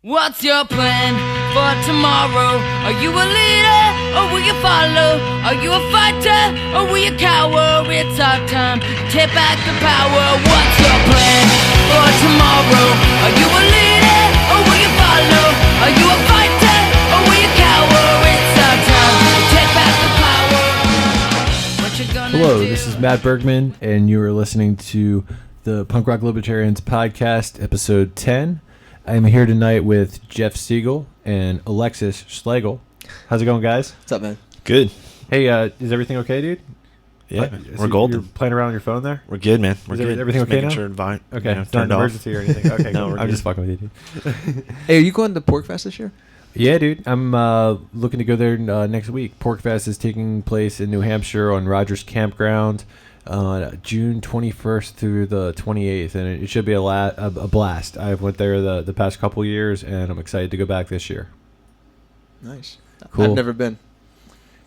What's your plan for tomorrow? Are you a leader or will you follow? Are you a fighter or will you cower? It's our time to take back the power. What's your plan for tomorrow? Are you a leader or will you follow? Are you a fighter or will you cower? It's our time to take back the power. What you gonna Hello, do? this is Matt Bergman, and you are listening to the Punk Rock Libertarians podcast, episode 10. I'm here tonight with Jeff Siegel and Alexis Schlegel. How's it going, guys? What's up, man? Good. Hey, is everything okay, dude? Yeah, You're golden. playing around on your phone there? We're good, man. We're Is good. everything Just okay making now? Sure invite, Okay, know, it's not an turned off. emergency or anything. Okay, No, cool. we're I'm good. just fucking with you, dude. Hey, are you going to Porcfest this year? Yeah, dude. I'm looking to go there next week. Porcfest is taking place in New Hampshire on Rogers Campground, June 21st through the 28th, and it should be a blast. I went there the past couple years, and I'm excited to go back this year. Nice. Cool. I've never been.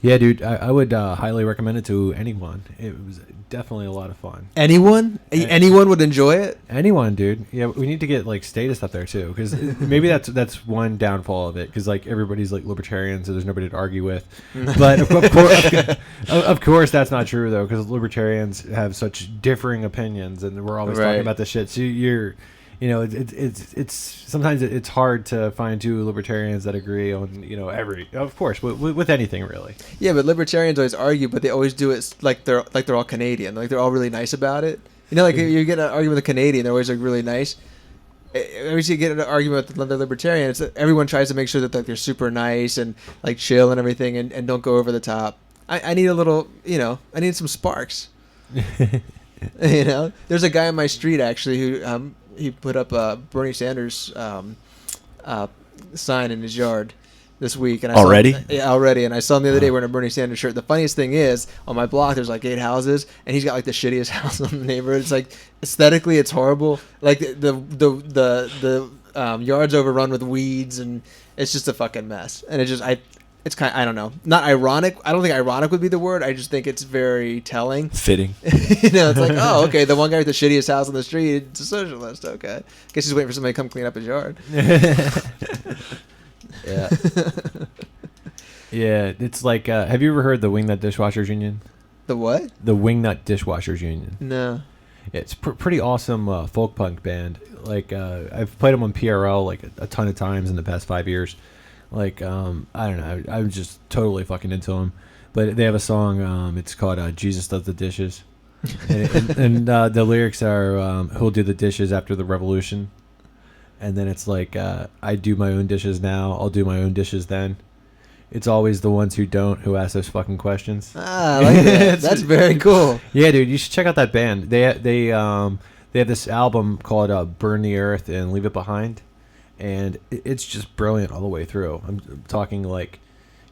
Yeah, dude. I would highly recommend it to anyone. It was definitely a lot of fun. Anyone? Anyone would enjoy it? Anyone, dude. Yeah, we need to get like status up there too, because maybe that's one downfall of it, because like everybody's like libertarian, so there's nobody to argue with. But of course, that's not true though, because libertarians have such differing opinions, and we're always Right. talking about this shit. So it's sometimes it's hard to find two libertarians that agree on of course with anything really. Yeah, but libertarians always argue, but they always do it like they're all Canadian. Like they're all really nice about it. You know, like you get an argument with a Canadian, they're always like really nice. Every time you get an argument with another libertarian, it's that everyone tries to make sure that like they're super nice and like chill and everything, and don't go over the top. I need a little, I need some sparks. There's a guy on my street actually who he put up a Bernie Sanders sign in his yard this week, and I Already? saw and I saw him the other day wearing a Bernie Sanders shirt. The funniest thing is, on my block there's like 8 houses, and he's got like the shittiest house in the neighborhood. It's like aesthetically it's horrible. Like the yard's overrun with weeds, and it's just a fucking mess. And it's kind of, I don't know, not ironic. I don't think ironic would be the word. I just think it's very telling. Fitting. It's like, oh, okay, the one guy with the shittiest house on the street, it's a socialist. Okay, guess he's waiting for somebody to come clean up his yard. Yeah. Yeah, it's like, have you ever heard the Wingnut Dishwashers Union? The what? The Wingnut Dishwashers Union. No. It's pretty awesome folk punk band. Like, I've played them on PRL like a ton of times in the past 5 years. Like, I don't know, I'm just totally fucking into them. But they have a song, it's called Jesus Does the Dishes. and the lyrics are, who'll do the dishes after the revolution? And then it's like, I do my own dishes now, I'll do my own dishes then. It's always the ones who don't who ask those fucking questions. Ah, I like that. That's very cool. Yeah, dude, you should check out that band. They have this album called Burn the Earth and Leave It Behind, and it's just brilliant all the way through. I'm talking like,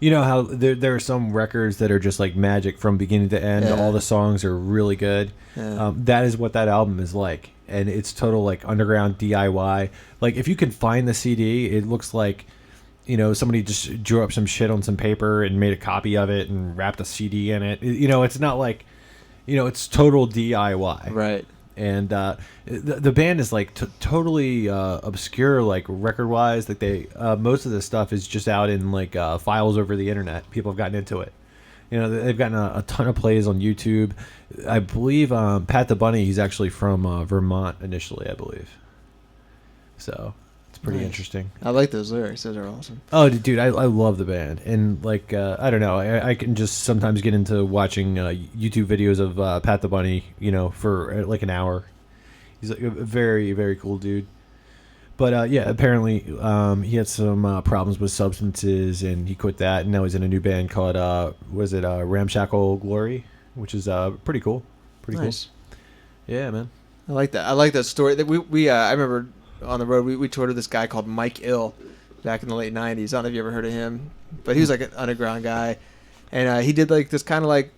how there are some records that are just like magic from beginning to end. Yeah. All the songs are really good. Yeah. That is what that album is like, and it's total like underground DIY. Like if you can find the CD, it looks like somebody just drew up some shit on some paper and made a copy of it and wrapped a CD in it. It's not like, it's total DIY. Right. And the band is like totally obscure, like record wise. Like they most of this stuff is just out in like files over the internet. People have gotten into it. They've gotten a ton of plays on YouTube. I believe Pat the Bunny, he's actually from Vermont initially, I believe. So it's pretty Nice. Interesting. I like those lyrics. Those are awesome. Oh, dude, I love the band. And like I don't know, I can just sometimes get into watching YouTube videos of Pat the Bunny, for like an hour. He's like a very, very cool dude. But yeah, apparently he had some problems with substances, and he quit that, and now he's in a new band called Ramshackle Glory, which is pretty cool. Pretty Nice. cool. Yeah, man. I like that. I like that story. That we I remember on the road we toured with this guy called Mike Ill back in the late 90s. I don't know if you ever heard of him, but he was like an underground guy, and he did like this kind of like,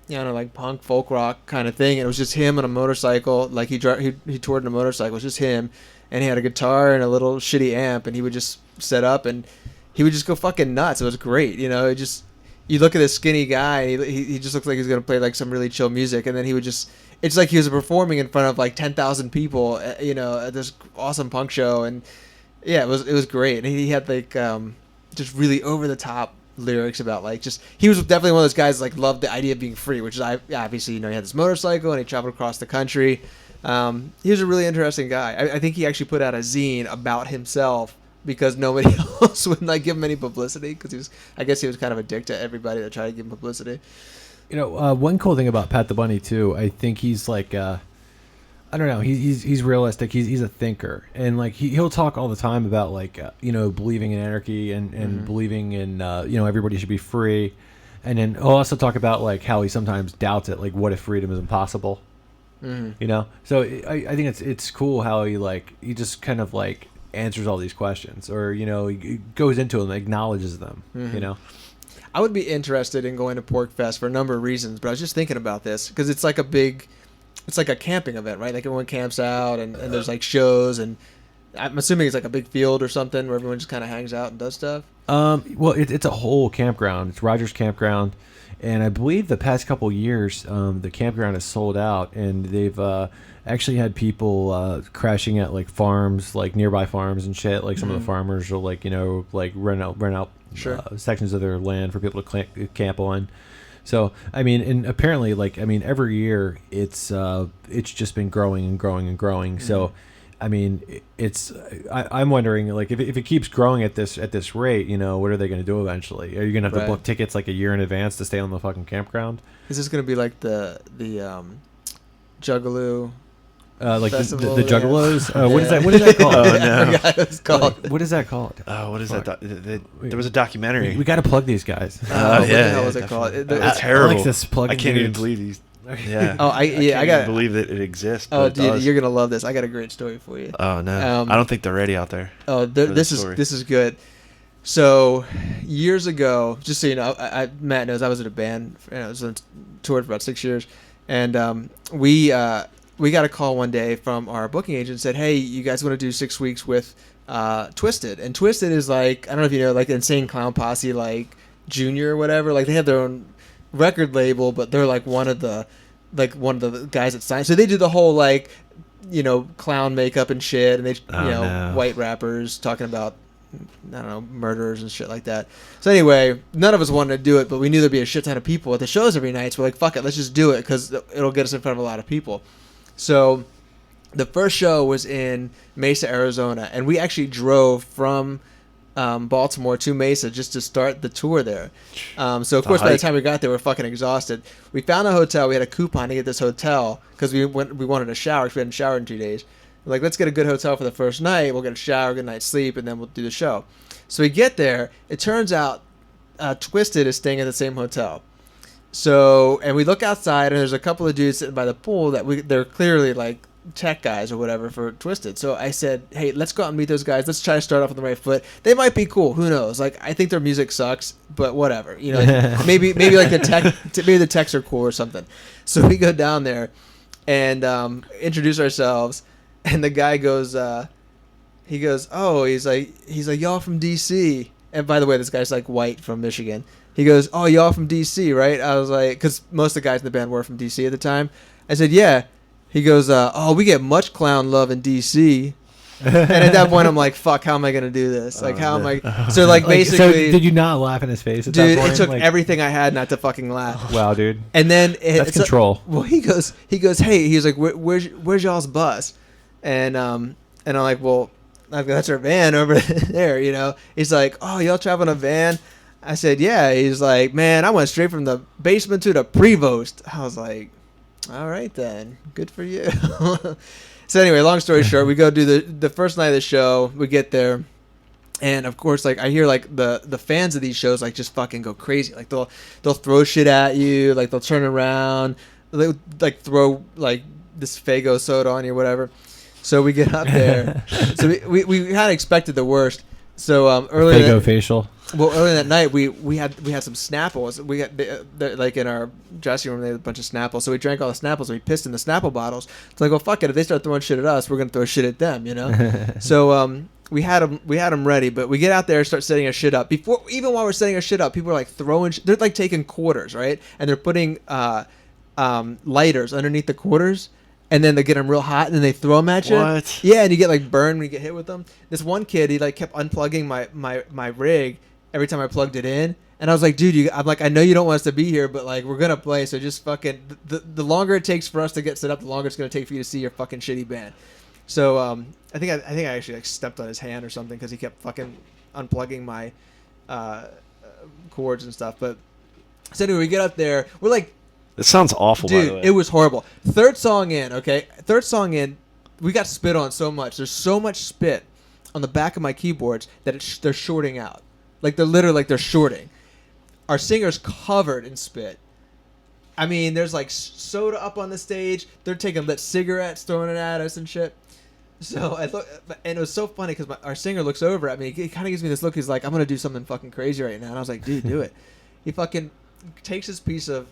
like punk folk rock kind of thing. And it was just him on a motorcycle. Like he toured in a motorcycle. It was just him, and he had a guitar and a little shitty amp, and he would just set up and he would just go fucking nuts. It was great. It just, you look at this skinny guy, and he just looks like he's gonna play like some really chill music, and then he would just, it's like he was performing in front of like 10,000 people, at this awesome punk show, and Yeah, it was great. And he had like just really over the top lyrics about like just he was definitely one of those guys like loved the idea of being free, which is obviously he had this motorcycle and he traveled across the country. He was a really interesting guy. I think he actually put out a zine about himself because nobody else would like give him any publicity because I guess he was kind of a dick to everybody that tried to give him publicity. One cool thing about Pat the Bunny too, I think he's like I don't know. He's realistic. He's a thinker, and like he'll talk all the time about like believing in anarchy and believing in everybody should be free, and then he'll also talk about like how he sometimes doubts it. Like, what if freedom is impossible? So I think it's cool how he just kind of like answers all these questions, or he goes into them, acknowledges them. I would be interested in going to Porcfest for a number of reasons, but I was just thinking about this because it's like a camping event, right? Like everyone camps out and there's like shows, and I'm assuming it's like a big field or something where everyone just kind of hangs out and does stuff. Well, it's a whole campground. It's Rogers Campground, and I believe the past couple of years, the campground is sold out, and they've actually had people crashing at like farms, like nearby farms and shit. Like some of the farmers will like rent out sections of their land for people to camp on. So I mean, and apparently, every year it's just been growing and growing and growing. So, I mean, I'm wondering like if it keeps growing at this rate, what are they going to do eventually? Are you going to have to book tickets like a year in advance to stay on the fucking campground? Is this going to be like the Juggalo? Like the Juggalos? What is that called? Oh no! It's called. What is that called? Oh, what is that? There was a documentary. We got to plug these guys. What the hell was it called? It's terrible. Alexis I can't even believe these. Yeah. I can't got even believe that it exists. Oh, dude, you're gonna love this. I got a great story for you. Oh no! I don't think they're ready out there. Oh, this is good. So, years ago, just so you know, Matt knows I was in a band. I was on tour for about 6 years, and we got a call one day from our booking agent, said, "Hey, you guys want to do 6 weeks with Twisted?" And Twisted is like, I don't know if you know, like Insane Clown Posse, like Junior or whatever. Like they have their own record label, but they're like one of the guys that signed. So they do the whole like, clown makeup and shit, and they white rappers talking about, I don't know, murderers and shit like that. So anyway, none of us wanted to do it, but we knew there'd be a shit ton of people at the shows every night. So we're like, fuck it, let's just do it because it'll get us in front of a lot of people. So the first show was in Mesa, Arizona, and we actually drove from Baltimore to Mesa just to start the tour there. So of course, by the time we got there, we were fucking exhausted. We found a hotel. We had a coupon to get this hotel because we wanted a shower because we hadn't showered in 2 days. We're like, let's get a good hotel for the first night. We'll get a shower, good night's sleep, and then we'll do the show. So we get there. It turns out Twisted is staying at the same hotel. So, and we look outside, and there's a couple of dudes sitting by the pool they're clearly like tech guys or whatever for Twisted. So I said, hey, let's go out and meet those guys. Let's try to start off on the right foot. They might be cool. Who knows? Like, I think their music sucks, but whatever. Maybe like maybe the techs are cool or something. So we go down there and introduce ourselves, and the guy goes, he's like, y'all from DC. And by the way, this guy's like white from Michigan. He goes, oh, y'all from DC, right? I was like, because most of the guys in the band were from DC at the time. I said, yeah. He goes, oh, we get much clown love in DC. And at that point, I'm like, fuck, how am I going to do this? Like, how am I? So, like, basically. So did you not laugh in his face at dude, that point? It took everything I had not to fucking laugh. Wow, dude. And then. That's control. Well, he goes, hey, he's like, where's y'all's bus? And I'm like, well, that's our van over there, He's like, oh, y'all travel in a van? I said, yeah. He's like, man, I went straight from the basement to the Prevost. I was like, all right then, good for you. So anyway, long story short, we go do the first night of the show. We get there, and of course, like I hear like the fans of these shows like just fucking go crazy. Like they'll throw shit at you. Like they'll turn around. They like throw like this Faygo soda on you, or whatever. So we get up there. So we kind of expected the worst. So earlier Faygo facial. Well, earlier that night, we had some Snapples. We got like in our dressing room, they had a bunch of Snapples. So we drank all the Snapples and we pissed in the Snapple bottles. It's like, well, fuck it. If they start throwing shit at us, we're gonna throw shit at them, So we had them ready, but we get out there and start setting our shit up. Even while we're setting our shit up, people are like throwing. They're like taking quarters, right? And they're putting lighters underneath the quarters. and then they get them real hot, and then they throw them at you. What? Yeah, and you get like burned when you get hit with them. This one kid, he like kept unplugging my rig every time I plugged it in, and I was like, dude, I'm like, I know you don't want us to be here, but like we're gonna play, so just fucking the longer it takes for us to get set up, the longer it's gonna take for you to see your fucking shitty band. So I think I actually like stepped on his hand or something because he kept fucking unplugging my cords and stuff. But so anyway, we get up there, we're like. It sounds awful, by the way. Dude, it was horrible. Third song in, we got spit on so much. There's so much spit on the back of my keyboards that they're shorting out. Like, they're literally, like, they're shorting. Our singer's covered in spit. I mean, there's, like, soda up on the stage. They're taking lit cigarettes, throwing it at us and shit. So, and it was so funny because our singer looks over at me. He kind of gives me this look. He's like, I'm going to do something fucking crazy right now. And I was like, dude, do it. He fucking takes this piece of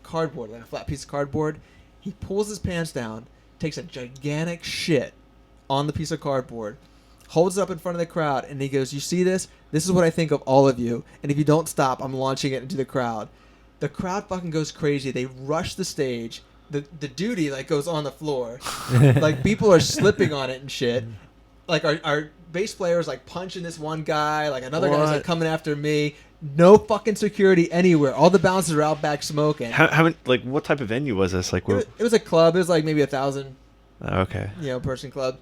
cardboard, like a flat piece of cardboard. He pulls his pants down, takes a gigantic shit on the piece of cardboard, holds it up in front of the crowd, and he goes, you see this? This is what I think of all of you, and if you don't stop, I'm launching it into the crowd. The crowd fucking goes crazy. They rush the stage. The duty like goes on the floor. Like people are slipping on it and shit. Like our bass player is like punching this one guy. Like another guy's like coming after me. No fucking security anywhere. All the bouncers are out back smoking. How like what type of venue was this? Like it was a club. It was like maybe 1,000. Okay. Person club.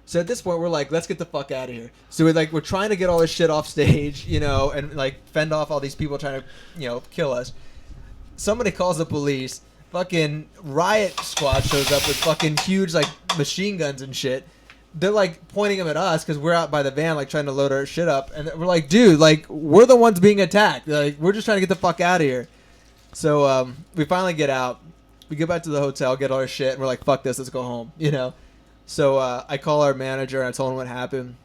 So at this point we're like, let's get the fuck out of here. So we're trying to get all this shit off stage, and like fend off all these people trying to kill us. Somebody calls the police. Fucking riot squad shows up with fucking huge like machine guns and shit. They're like pointing them at us because we're out by the van like trying to load our shit up, and we're like, dude, like we're the ones being attacked. Like we're just trying to get the fuck out of here. So we finally get out. We get back to the hotel, get all our shit, and we're like, fuck this, let's go home. So I call our manager and I told him what happened.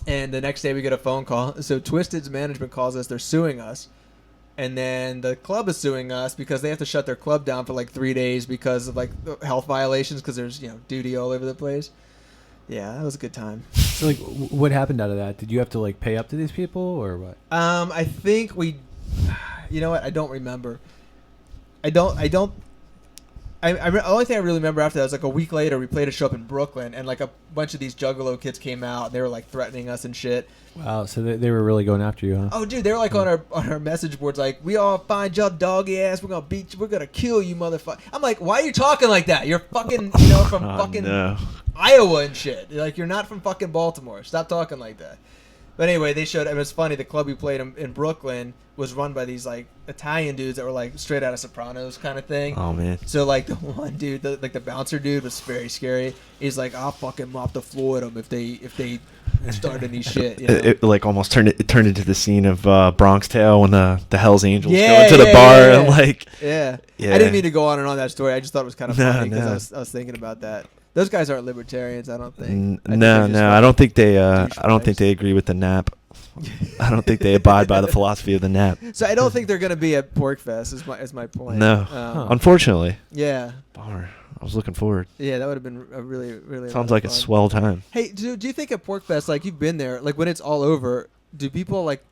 And the next day we get a phone call. So Twisted's management calls us. They're suing us. And then the club is suing us because they have to shut their club down for like 3 days because of like health violations because there's duty all over the place. Yeah, that was a good time. So, like, what happened out of that? Did you have to, like, pay up to these people, or what? I think we... You know what? I don't remember. The only thing I really remember after that was, like, a week later, we played a show up in Brooklyn, and, like, a bunch of these Juggalo kids came out, and they were, like, threatening us and shit. Wow, so they were really going after you, huh? Oh, dude, they were, like, on our message boards, like, we all find your doggy ass, we're gonna beat you, we're gonna kill you, motherfucker. I'm like, why are you talking like that? You're fucking, from fucking... No. Iowa and shit. Like, you're not from fucking Baltimore. Stop talking like that. But anyway, they showed. It was funny. The club we played in Brooklyn was run by these like Italian dudes that were like straight out of Sopranos kind of thing. Oh man. So like the one dude, the bouncer dude, was very scary. He's like, I'll fucking mop the floor at them if they start any shit. It like almost turned into the scene of Bronx Tale when the Hells Angels go into the bar and like. Yeah. I didn't mean to go on and on that story. I just thought it was kind of funny because I was thinking about that. Those guys aren't libertarians, I don't think. No. I don't think they. I don't think they agree with the nap. I don't think they abide by the philosophy of the nap. So I don't think they're going to be at Porcfest. Is my point. No, unfortunately. Yeah. Bummer. I was looking forward. Yeah, that would have been a really, really. Sounds like a swell time. Hey, do you think at Porcfest, like you've been there, like when it's all over, do people like?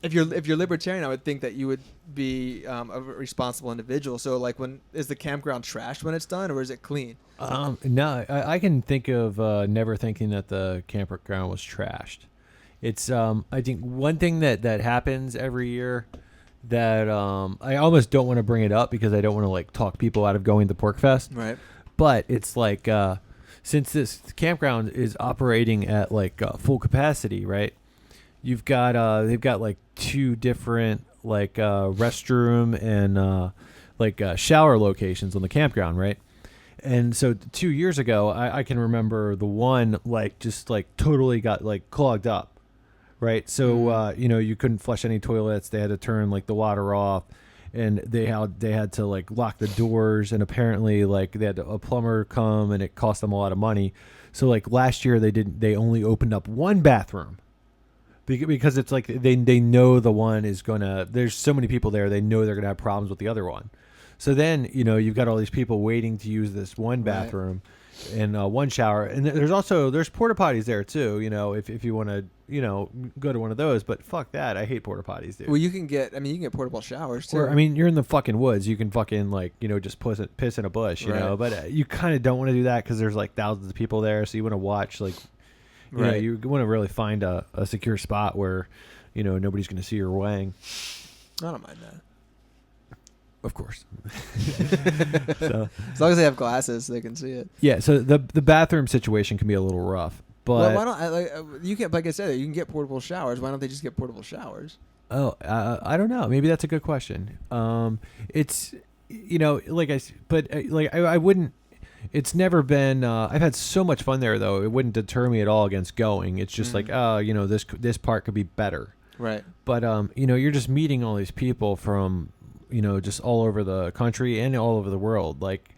If you're libertarian, I would think that you would be a responsible individual. So, like, is the campground trashed when it's done, or is it clean? No, I can think of never thinking that the campground was trashed. It's I think one thing that happens every year that I almost don't want to bring it up because I don't want to like talk people out of going to Porcfest. Right. But it's like since this campground is operating at like full capacity, right? You've got they've got like 2 different like restroom and like shower locations on the campground, right? And so 2 years ago, I can remember the one like just like totally got like clogged up, right? So you couldn't flush any toilets. They had to turn like the water off, and they had to like lock the doors. And apparently like they had a plumber come, and it cost them a lot of money. So like last year they only opened up 1 bathroom. Because it's like they know the one is gonna. There's so many people there. They know they're gonna have problems with the other one. So then you've got all these people waiting to use this one bathroom, one shower, and there's porta potties there too. You know, if you want to, you know, go to one of those. But fuck that, I hate porta potties, dude. Well, you can get portable showers too. Or, I mean, you're in the fucking woods. You can fucking like, you know, just piss in a bush, you know. But you kind of don't want to do that because there's like thousands of people there. So you want to watch like, you know, you want to really find a secure spot where, you know, nobody's going to see your wang. I don't mind that. Of course. So, as long as they have glasses, they can see it. Yeah. So the bathroom situation can be a little rough, but why don't you can, like I said, you can get portable showers. Why don't they just get portable showers? Oh, I don't know. Maybe that's a good question. It's, you know, I wouldn't. It's never been. I've had so much fun there, though. It wouldn't deter me at all against going. It's just like, you know, this part could be better. Right. But you know, you're just meeting all these people from, you know, just all over the country and all over the world. Like,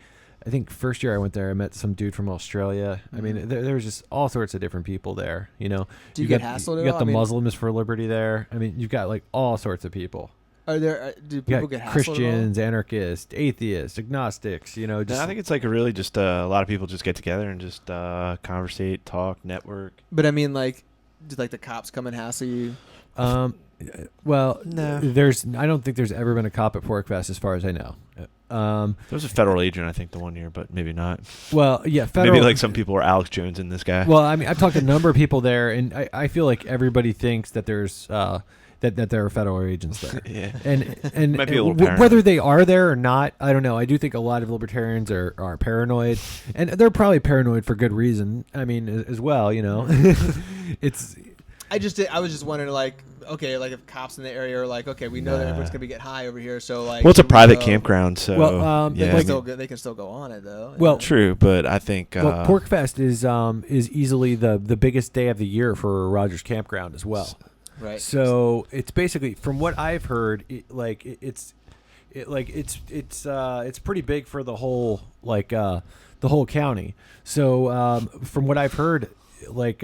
I think first year I went there, I met some dude from Australia. I mean, there was just all sorts of different people there, you know. Do you get hassled? You got the Muslims for Liberty there. I mean, you've got like all sorts of people. Do people get hassled? Christians, anarchists, atheists, agnostics, you know. Just, I think it's like really just a lot of people just get together and just conversate, talk, network. But I mean, like, did like the cops come and hassle you? Well, no. I don't think there's ever been a cop at Porcfest as far as I know. There was a federal agent, I think, the one year, but maybe not. Well, yeah, federal. Maybe like some people were Alex Jones in this guy. Well, I mean, I've talked to a number of people there, and I feel like everybody thinks that there's that there are federal agents there. Yeah, and might be a little paranoid. Whether they are there or not, I don't know. I do think a lot of libertarians are paranoid, and they're probably paranoid for good reason. I mean, as well, you know. I was just wondering, like, okay, like if cops in the area are like, okay, we know that everyone's gonna be get high over here, so like. Well, it's a private campground, so yeah. They can still go on it though. Well, true, but I think Porcfest is easily the biggest day of the year for Rogers Campground as well. Right. So it's basically, from what I've heard, it's pretty big for the whole county. So from what I've heard, like.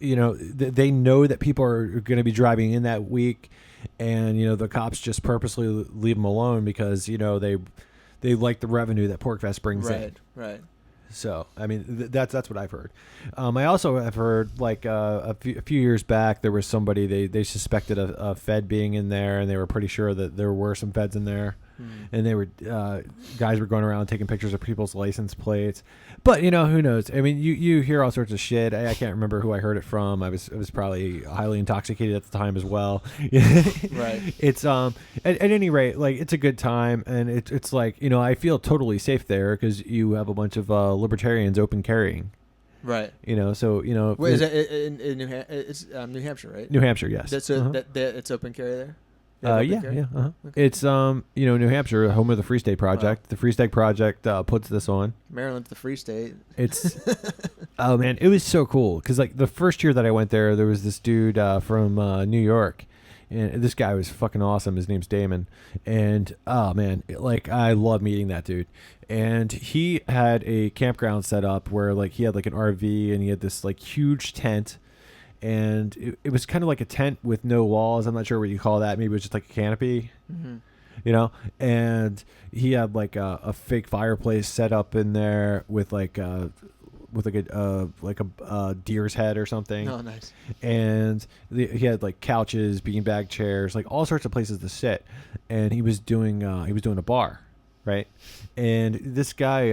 You know, they know that people are going to be driving in that week, and you know the cops just purposely leave them alone because you know they like the revenue that Porcfest brings in. Right. So I mean that's what I've heard. I also have heard like a few years back there was somebody they suspected a Fed being in there, and they were pretty sure that there were some Feds in there. And they were guys were going around taking pictures of people's license plates, but you know, who knows? I mean, you hear all sorts of shit. I can't remember who I heard it from. I was probably highly intoxicated at the time as well. Right. It's at any rate, like it's a good time, and it's like, you know, I feel totally safe there because you have a bunch of libertarians open carrying. Right. You know, so you know. Wait, is that in New Hampshire? It's New Hampshire, right? New Hampshire, yes. That's it's open carry there. Yeah. Okay. It's you know, New Hampshire, home of the Free State Project. Wow. The Free State Project puts this on. Maryland's the Free State. It's oh man, it was so cool because like the first year that I went there was this dude from New York, and this guy was fucking awesome. His name's Damon, and oh man, like I love meeting that dude. And he had a campground set up where like he had like an RV, and he had this like huge tent. And it was kind of like a tent with no walls. I'm not sure what you call that. Maybe it was just like a canopy, you know. And he had like a fake fireplace set up in there with like a deer's head or something. Oh, nice. And he had like couches, beanbag chairs, like all sorts of places to sit. And he was doing a bar, right? And this guy,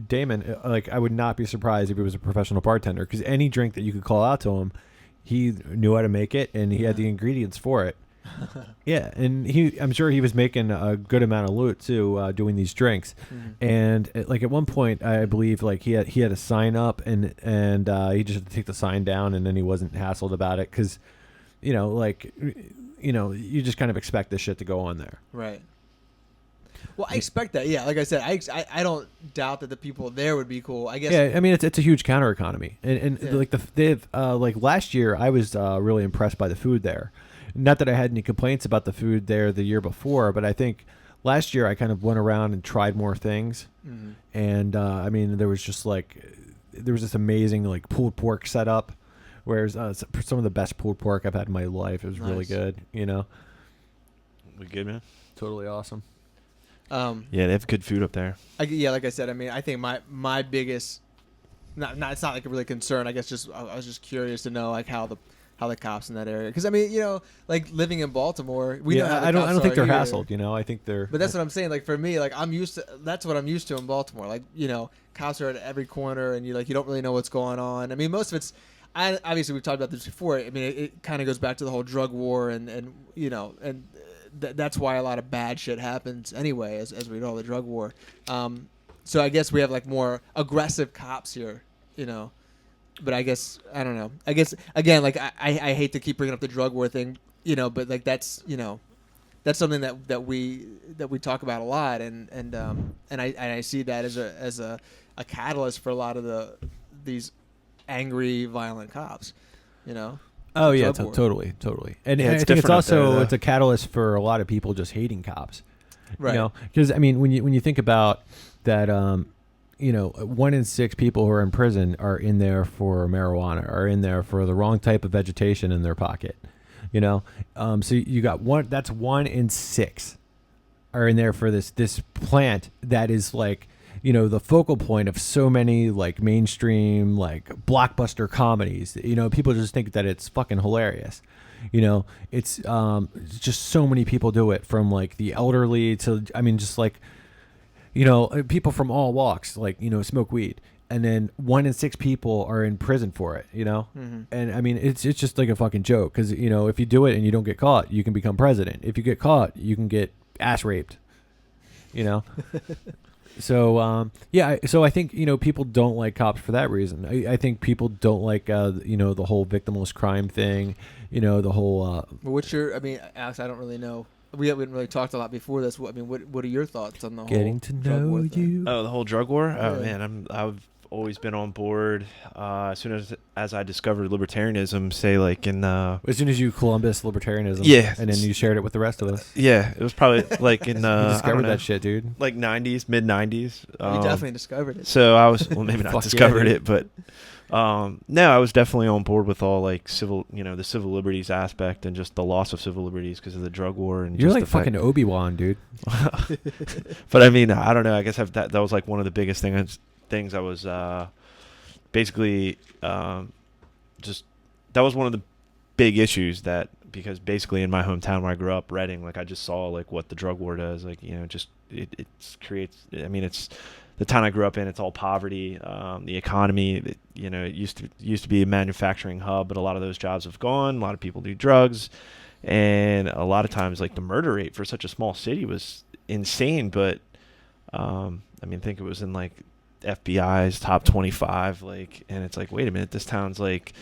Damon, like I would not be surprised if he was a professional bartender because any drink that you could call out to him, he knew how to make it and he had the ingredients for it. Yeah, and I'm sure he was making a good amount of loot too, doing these drinks. And like at one point, I believe like he had a sign up and he just had to take the sign down, and then he wasn't hassled about it because, you know, like, you know, you just kind of expect this shit to go on there. Right. Well, I expect that. Yeah, like I said, I don't doubt that the people there would be cool. I guess. Yeah, I mean it's a huge counter economy, and yeah. Like they've like last year I was really impressed by the food there. Not that I had any complaints about the food there the year before, but I think last year I kind of went around and tried more things, and I mean there was this amazing like pulled pork setup, whereas some of the best pulled pork I've had in my life. It was really good, you know. We good, man? Totally awesome. Yeah, they have good food up there. Yeah, like I said, I mean, I think my biggest, not it's not like a really concern. I guess just I was just curious to know like how the cops in that area, because I mean, you know, like living in Baltimore, we know how the I don't cops think they're are here. hassled. You know, I think they're. But that's what I'm saying. Like for me, like that's what I'm used to in Baltimore. Like, you know, cops are at every corner, and you don't really know what's going on. I mean, most of it's, obviously we've talked about this before. I mean, it kind of goes back to the whole drug war, and you know, and that's why a lot of bad shit happens anyway, as we know, the drug war. So I guess we have like more aggressive cops here, you know. But I guess I don't know. I guess again, like I hate to keep bringing up the drug war thing, you know, but like that's, you know, that's something that we talk about a lot, and I see that as a catalyst for a lot of these angry, violent cops, you know. Oh yeah, Drug war. totally. And Yeah, I it's think it's different up there, also though. it's a catalyst for a lot of people just hating cops. Right. You know, because I mean, when you think about that, you know, 1 in 6 people who are in prison are in there for marijuana, are in there for the wrong type of vegetation in their pocket. You know, so you got one. That's 1 in 6 are in there for this plant that is like, you know, the focal point of so many like mainstream like blockbuster comedies. You know, people just think that it's fucking hilarious. You know, it's just so many people do it, from like the elderly to, I mean, just like, you know, people from all walks, like, you know, smoke weed. And then 1 in 6 people are in prison for it, you know? Mm-hmm. And I mean, it's just like a fucking joke. Because, you know, if you do it and you don't get caught, you can become president. If you get caught, you can get ass raped, you know? So, yeah, so I think, you know, people don't like cops for that reason. I think people don't like, you know, the whole victimless crime thing, you know, the whole... Well, what's your, I mean, Alex, I don't really know. We haven't really talked a lot before this. I mean, what are your thoughts on the getting whole to drug war know thing? you. Oh, the whole drug war? Oh, Yeah. man, I've always been on board. As soon as I discovered libertarianism, say like in As soon as you Columbus libertarianism, Yeah. and then you shared it with the rest of us. yeah, it was probably like in You I don't discovered know, that shit, dude. like 90s, mid 90s. We definitely discovered it. So I was, well, maybe not Fuck yeah, discovered dude. it, but no, I was definitely on board with all like civil, you know, the civil liberties aspect and just the loss of civil liberties because of the drug war and You're just like the fact- fucking Obi-Wan, dude. But I mean, I don't know. I guess that was like one of the biggest things I was basically just that was one of the big issues that, because basically in my hometown where I grew up, Reading, like I just saw like what the drug war does. Like, you know, just it creates. I mean, it's the town I grew up in. It's all poverty. The economy, you know, it used to be a manufacturing hub, but a lot of those jobs have gone. A lot of people do drugs, and a lot of times like the murder rate for such a small city was insane. But I mean, I think it was in like FBI's top 25, like, and it's like, wait a minute, this town's like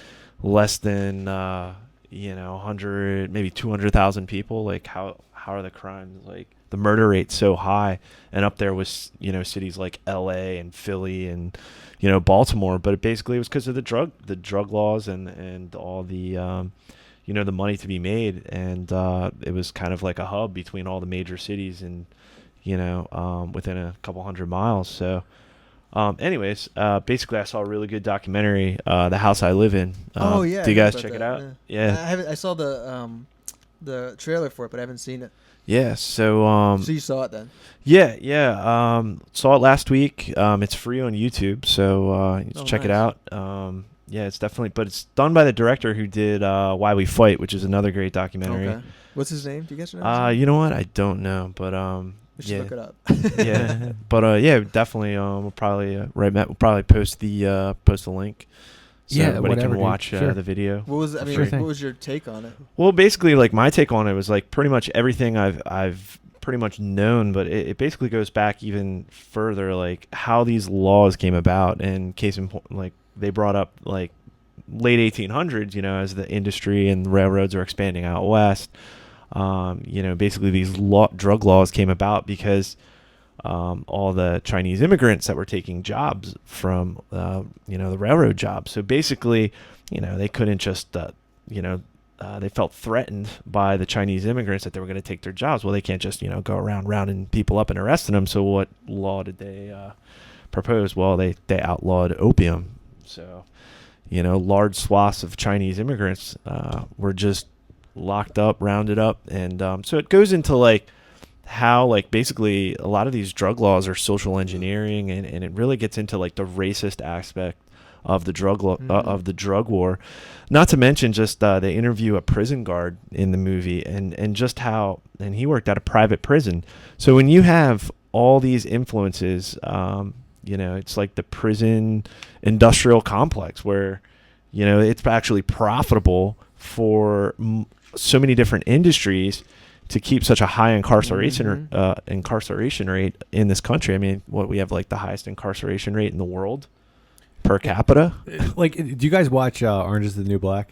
less than you know, 100, maybe 200,000 people. Like, how are the crimes, like the murder rate so high? And up there was, you know, cities like LA and Philly and, you know, Baltimore. But it basically was because of the drug laws and all the you know, the money to be made. And it was kind of like a hub between all the major cities and, you know, within a couple 100 miles. So anyways, basically I saw a really good documentary, The House I Live In. Oh yeah. Do you I guys heard check about it out? that, Yeah. I saw the trailer for it, but I haven't seen it. Yeah. So So you saw it then? yeah. Saw it last week. It's free on YouTube, so you can check it nice. out. Yeah, it's definitely, but it's done by the director who did Why We Fight, which is another great documentary. Okay. What's his name? Do you guys know? His name? You know what? I don't know, but We should yeah. look it up. Yeah, but yeah, definitely. We'll probably we'll probably post the link, so Yeah, everybody whatever, can dude. watch Sure. the video. What was I mean? Sure thing. What was your take on it? Well, basically, like my take on it was like pretty much everything I've pretty much known, but it basically goes back even further, like how these laws came about. And case in point, like they brought up like late 1800s, you know, as the industry and railroads are expanding out west. You know, basically these drug laws came about because all the Chinese immigrants that were taking jobs from, you know, the railroad jobs. So basically, you know, they couldn't just, you know, they felt threatened by the Chinese immigrants that they were going to take their jobs. Well, they can't just, you know, go around rounding people up and arresting them. So what law did they propose? Well, they outlawed opium. So, you know, large swaths of Chinese immigrants were just locked up, rounded up. And so it goes into like how like basically a lot of these drug laws are social engineering, and it really gets into like the racist aspect of the drug war. Not to mention just they interview a prison guard in the movie, and just how, and he worked at a private prison. So when you have all these influences, it's like the prison industrial complex where, it's actually profitable for so many different industries to keep such a high incarceration rate in this country. I mean, we have like the highest incarceration rate in the world per capita. Like, do you guys watch Orange is the New Black?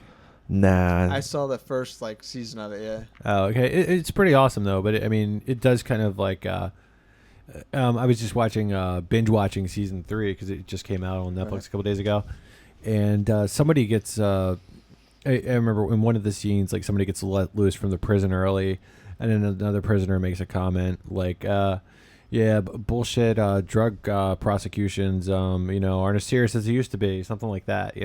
Nah. I saw the first season of it. Yeah. Oh, okay. It's pretty awesome though. But it does kind of like. I was just binge watching season 3 because it just came out on Netflix a couple days ago, and somebody gets. I remember in one of the scenes, like somebody gets let loose from the prison early, and then another prisoner makes a comment like. Bullshit. Drug prosecutions, aren't as serious as they used to be. Something like that,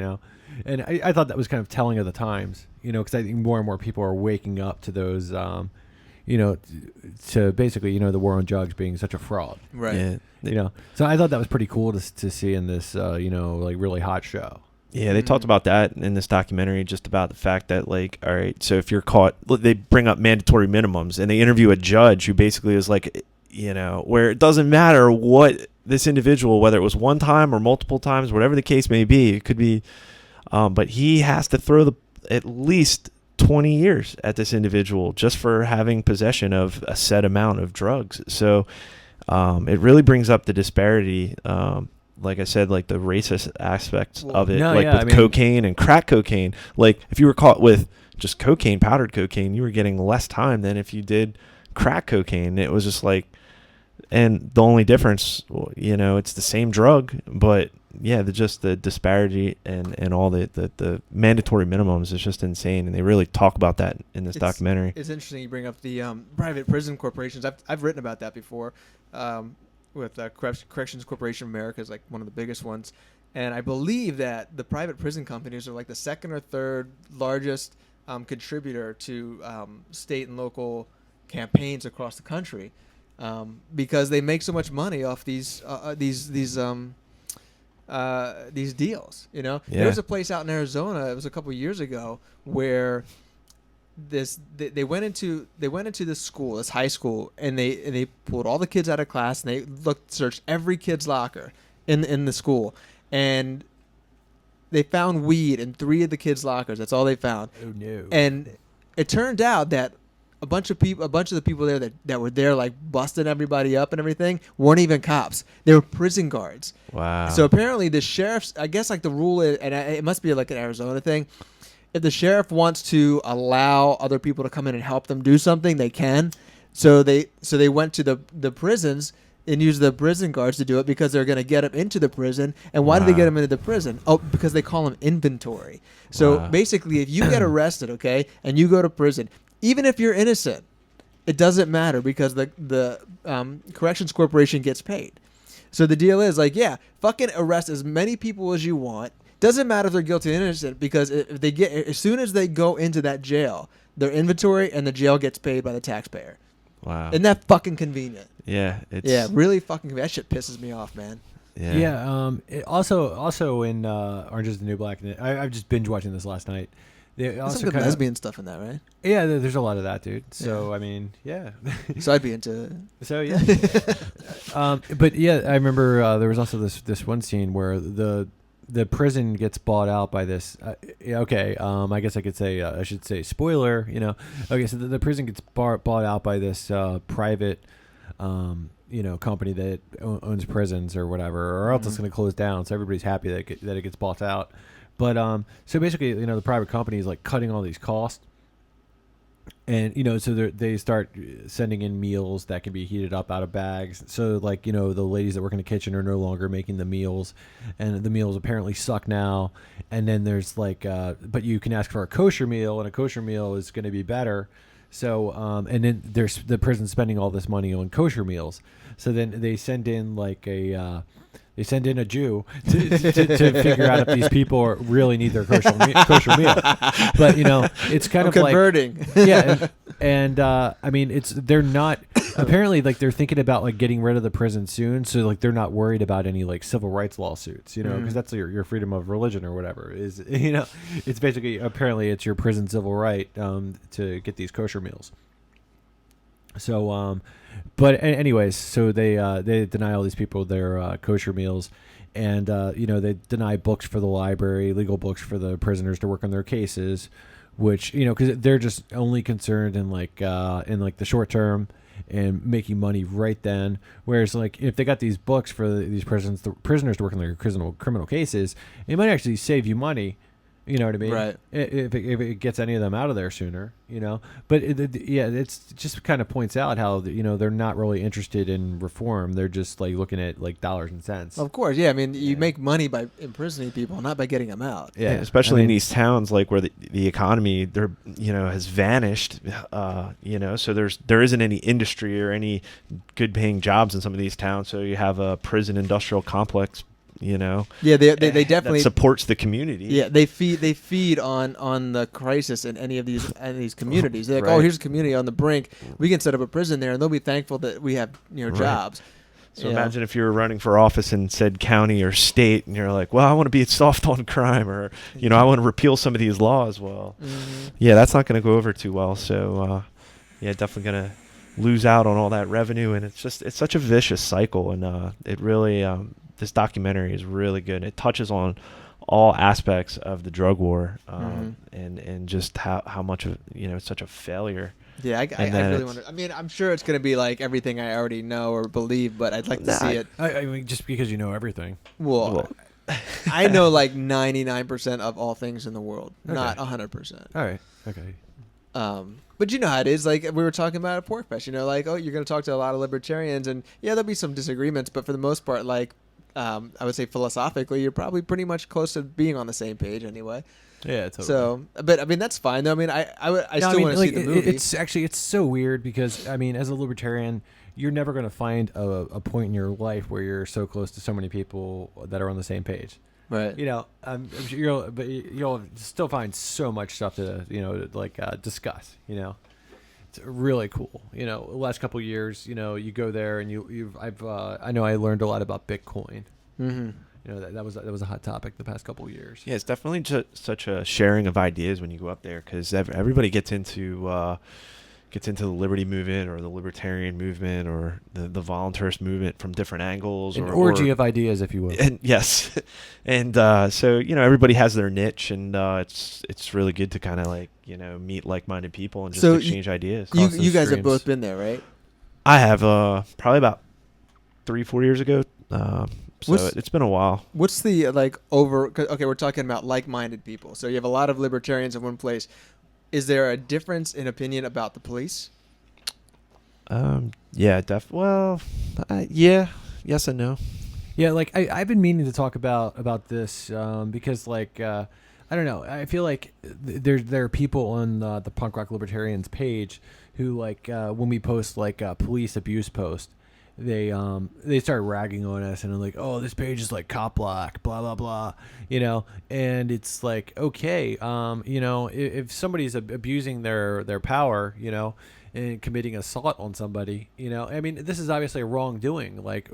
And I thought that was kind of telling of the times, because I think more and more people are waking up to those, to basically, the war on drugs being such a fraud, Right? Yeah. So I thought that was pretty cool to see in this, like really hot show. Yeah, they talked about that in this documentary, just about the fact that, like, all right, so if you're caught, they bring up mandatory minimums, and they interview a judge who basically is like, where it doesn't matter what this individual, whether it was one time or multiple times, whatever the case may be, it could be, but he has to throw at least 20 years at this individual just for having possession of a set amount of drugs. So it really brings up the disparity, like I said, like the racist aspects of it, cocaine and crack cocaine. Like if you were caught with just cocaine, powdered cocaine, you were getting less time than if you did crack cocaine. It was just like, and the only difference, it's the same drug, but just the disparity and all the mandatory minimums is just insane, and they really talk about that in this documentary. It's interesting you bring up the private prison corporations. I've written about that before, with Corrections Corporation of America is like one of the biggest ones, and I believe that the private prison companies are like the second or third largest contributor to state and local campaigns across the country, because they make so much money off these deals. There was a place out in Arizona. It was a couple of years ago where they went into this school, this high school, and they pulled all the kids out of class, and they searched every kid's locker in the school, and they found weed in 3 of the kids' lockers. That's all they found. Oh no! And it turned out that a bunch of the people there that were there, like busting everybody up and everything, weren't even cops. They were prison guards. Wow. So apparently the sheriff's, I guess like the rule is, and it must be like an Arizona thing, if the sheriff wants to allow other people to come in and help them do something, they can. So they went to the prisons and used the prison guards to do it because they're going to get them into the prison. And why do they get them into the prison? Oh, because they call them inventory. So basically, if you get arrested, okay, and you go to prison, even if you're innocent, it doesn't matter because the Corrections Corporation gets paid. So the deal is like, fucking arrest as many people as you want. Doesn't matter if they're guilty or innocent, because if they get, as soon as they go into that jail, their inventory and the jail gets paid by the taxpayer. Wow. Isn't that fucking convenient? Yeah. It's Really fucking convenient. That shit pisses me off, man. Yeah. Also in Orange is the New Black, I've just binge watching this last night. There's some good lesbian stuff in that, right? Yeah, there's a lot of that, dude. So I mean, yeah. So I'd be into it. So yeah. But yeah, I remember there was also this one scene where the prison gets bought out by this. I guess I could say I should say spoiler. Okay, so the prison gets bought out by this private, company that owns prisons or whatever, or else it's going to close down. So everybody's happy that it gets bought out. But so basically, the private company is like cutting all these costs. And, so they start sending in meals that can be heated up out of bags. So, like, the ladies that work in the kitchen are no longer making the meals. And the meals apparently suck now. And then there's, like, but you can ask for a kosher meal, and a kosher meal is going to be better. So, and then there's the prison spending all this money on kosher meals. So then they send in, like, a Jew to figure out if these people really need their kosher meal. But, it's kind of converting. like... Yeah. And I mean, they're not... apparently, like they're thinking about like getting rid of the prison soon, so like they're not worried about any like civil rights lawsuits, you know, because that's your freedom of religion or whatever is, you know, it's basically apparently it's your prison civil right to get these kosher meals. So, but anyways, so they deny all these people their kosher meals. And, you know, they deny books for the library, legal books for the prisoners to work on their cases, which, you know, because they're just only concerned in like the short term and making money right then. Whereas, like, if they got these books for these prisoners to work on their criminal cases, it might actually save you money. You know what I mean? Right. If it gets any of them out of there sooner, you know. But it's just kind of points out how, you know, they're not really interested in reform. They're just like looking at like dollars and cents. Of course, yeah. I mean, you make money by imprisoning people, not by getting them out. Yeah, especially in these towns like where the economy has vanished. You know, so there isn't any industry or any good paying jobs in some of these towns. So you have a prison industrial complex. You know, yeah, they definitely that supports the community. Yeah, they feed on the crisis in any of these communities. They're like, Right. oh, here's a community on the brink. We can set up a prison there, and they'll be thankful that we have jobs. So imagine if you were running for office in said county or state, and you're like, well, I want to be soft on crime, or you know, I want to repeal some of these laws. Well, yeah, that's not going to go over too well. So, yeah, definitely going to lose out on all that revenue, and it's such a vicious cycle, and it really. This documentary is really good. It touches on all aspects of the drug war, and just how much of it's such a failure. Yeah, I really wonder. I mean, I'm sure it's going to be like everything I already know or believe, but I'd like to see it. I mean, just because you know everything. Well, I know like 99% of all things in the world, not 100%. All right. Okay. But you know how it is. Like we were talking about at Porcfest, you know, like, oh, you're going to talk to a lot of libertarians, and yeah, there'll be some disagreements, but for the most part, like, I would say philosophically, you're probably pretty much close to being on the same page anyway. Yeah, totally. So, but I mean, that's fine though. I mean, I still want to see the movie. It's so weird because I mean, as a libertarian, you're never going to find a point in your life where you're so close to so many people that are on the same page. Right. You know, I'm sure you'll still find so much stuff to discuss. You know, it's really cool. You know, the last couple of years, you know, you go there and I know I learned a lot about Bitcoin. Mm-hmm. You know, that was a hot topic the past couple of years. Yeah, it's definitely such a sharing of ideas when you go up there, because everybody gets into the liberty movement or the libertarian movement or the voluntarist movement from different angles. An orgy of ideas, if you will. And yes, and so you know, everybody has their niche, and it's really good to kind of like, you know, meet like-minded people and just exchange ideas. You guys have both been there, right? I have probably about 3-4 years ago. So it's been a while. What's the okay, we're talking about like-minded people. So you have a lot of libertarians in one place. Is there a difference in opinion about the police? Yeah, yeah, yes and no. Yeah, like I've been meaning to talk about this because like I don't know, I feel like there are people on the Punk Rock Libertarians page who like when we post like a police abuse post, they start ragging on us and they're like, oh, this page is like cop block, blah blah blah, you know. And it's like, okay, you know, if somebody's abusing their power, you know, and committing assault on somebody, you know, I mean, this is obviously a wrongdoing. Like,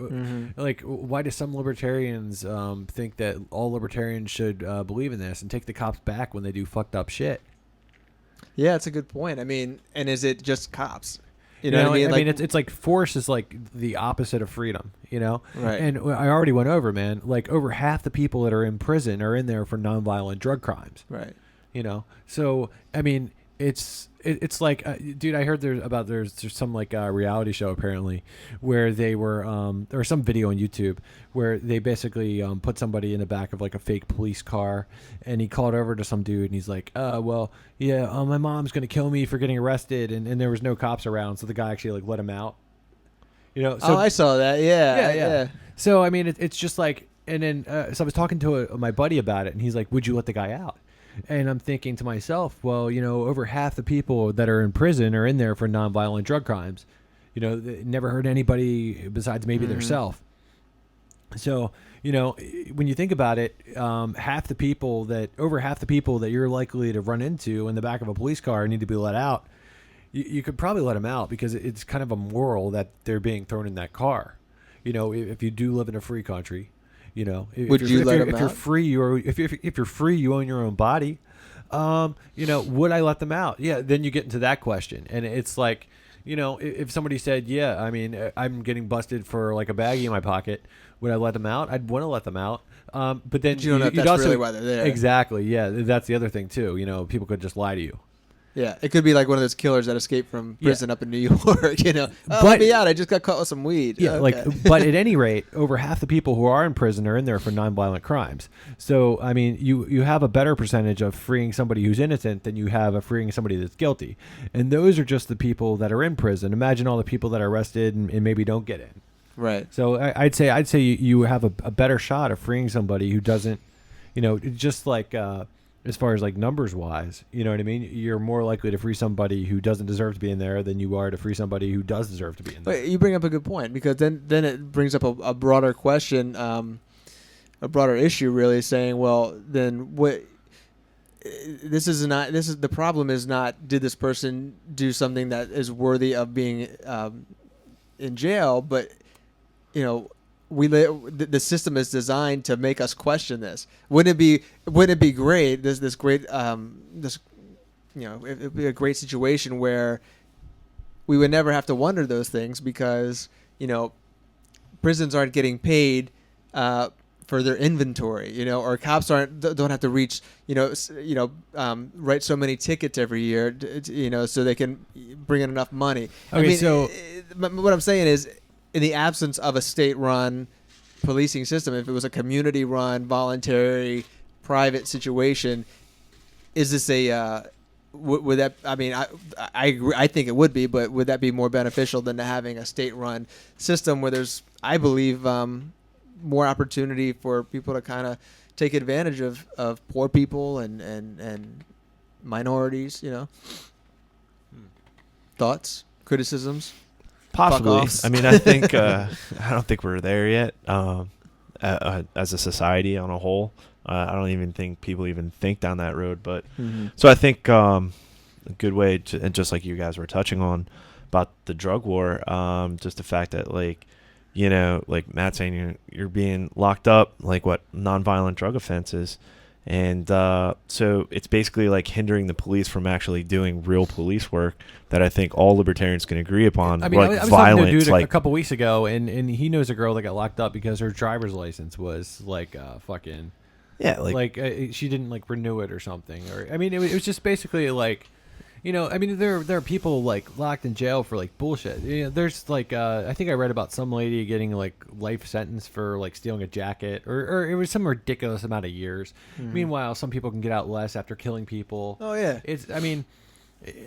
like, why do some libertarians think that all libertarians should believe in this and take the cops back when they do fucked up shit? Yeah, it's a good point. I mean, and is it just cops? You know what I mean? I mean, it's like force is like the opposite of freedom, you know? Right. And I already went over, man, like over half the people that are in prison are in there for nonviolent drug crimes. Right. You know? So, I mean, it's like, dude, I heard there's some like reality show apparently where they were, or some video on YouTube where they basically put somebody in the back of like a fake police car, and he called over to some dude and he's like, well, yeah, my mom's going to kill me for getting arrested. And there was no cops around. So the guy actually like let him out, you know? So, I saw that. Yeah. So, I mean, it's just like, and then, so I was talking to my buddy about it and he's like, would you let the guy out? And I'm thinking to myself, well, you know, over half the people that are in prison are in there for nonviolent drug crimes. You know, they never hurt anybody besides maybe theirself. So, you know, when you think about it, over half the people that you're likely to run into in the back of a police car need to be let out. you could probably let them out because it's kind of immoral that they're being thrown in that car. You know, if you do live in a free country, you know, Would you let them if you're out? free, or if you're free, you own your own body. You know, would I let them out? Yeah. Then you get into that question, and it's like, you know, if somebody said, yeah, I mean, I'm getting busted for like a baggie in my pocket, would I let them out? I'd want to let them out. But then You don't know if you'd that's also, really why they're there. Exactly. Yeah. That's the other thing too. You know, people could just lie to you. Yeah, it could be like one of those killers that escaped from prison up in New York. You know, But- let me out. I just got caught with some weed. Yeah, Okay. but at any rate, over half the people who are in prison are in there for nonviolent crimes. So, I mean, you have a better percentage of freeing somebody who's innocent than you have of freeing somebody that's guilty. And those are just the people that are in prison. Imagine all the people that are arrested and maybe don't get in. Right. So I'd say you have a better shot of freeing somebody who doesn't, you know, just like as far as like numbers wise, you know what I mean? You're more likely to free somebody who doesn't deserve to be in there than you are to free somebody who does deserve to be in there. But you bring up a good point, because then it brings up a broader question, a broader issue, really, saying, well, then what? The problem is not, did this person do something that is worthy of being in jail, but you know, the system is designed to make us question this. Wouldn't it be great? This great you know, it'd be a great situation where we would never have to wonder those things, because you know, prisons aren't getting paid for their inventory, you know, or cops don't have to reach, write so many tickets every year, you know, so they can bring in enough money. Okay, I mean, so what I'm saying is, in the absence of a state-run policing system, if it was a community-run, voluntary, private situation, is this a would that? I mean, I agree. I think it would be, but would that be more beneficial than to having a state-run system where there's, I believe, more opportunity for people to kind of take advantage of poor people and minorities? You know, thoughts, criticisms. Possibly. Fuck-offs. I mean, I think I don't think we're there yet as a society on a whole. I don't even think people even think down that road. But so I think a good way to, and just like you guys were touching on about the drug war, just the fact that, like, you know, like Matt saying, you're being locked up, like, what, nonviolent drug offenses. And so it's basically like hindering the police from actually doing real police work that I think all libertarians can agree upon. I mean, like I was violence, talking to a dude like a couple weeks ago, and he knows a girl that got locked up because her driver's license was like fucking like she didn't like renew it or something. Or I mean, it was just basically like, you know, I mean, there are people like locked in jail for like bullshit. You know, there's like I think I read about some lady getting like life sentence for like stealing a jacket, or it was some ridiculous amount of years. Meanwhile, some people can get out less after killing people. Oh yeah. I mean,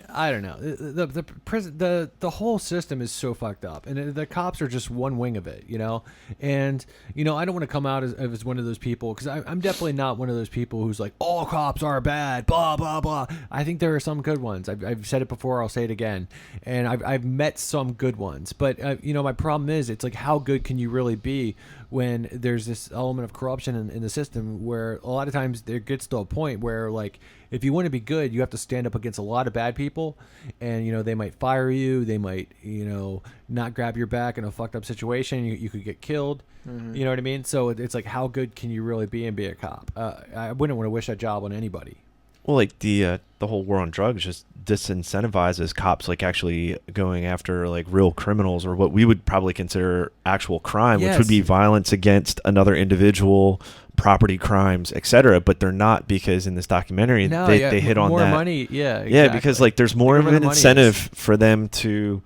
I don't know. The prison, the whole system is so fucked up, and the cops are just one wing of it, you know. And you know, I don't want to come out as one of those people, because I'm definitely not one of those people who's like, all cops are bad, blah blah blah. I think there are some good ones. I've said it before. I'll say it again. And I've met some good ones, but you know, my problem is, it's like, how good can you really be when there's this element of corruption in the system, where a lot of times there gets to a point where, like, if you want to be good, you have to stand up against a lot of bad people, and you know, they might fire you, they might, you know, not grab your back in a fucked up situation, you could get killed. You know what I mean? So it's like, how good can you really be and be a cop? I wouldn't want to wish that job on anybody. Well, like the whole war on drugs just disincentivizes cops, like, actually going after like real criminals, or what we would probably consider actual crime, which would be violence against another individual, property crimes, etc. But they're not, because in this documentary they hit on more that. Money, exactly. Yeah, because like there's more of an incentive for them to,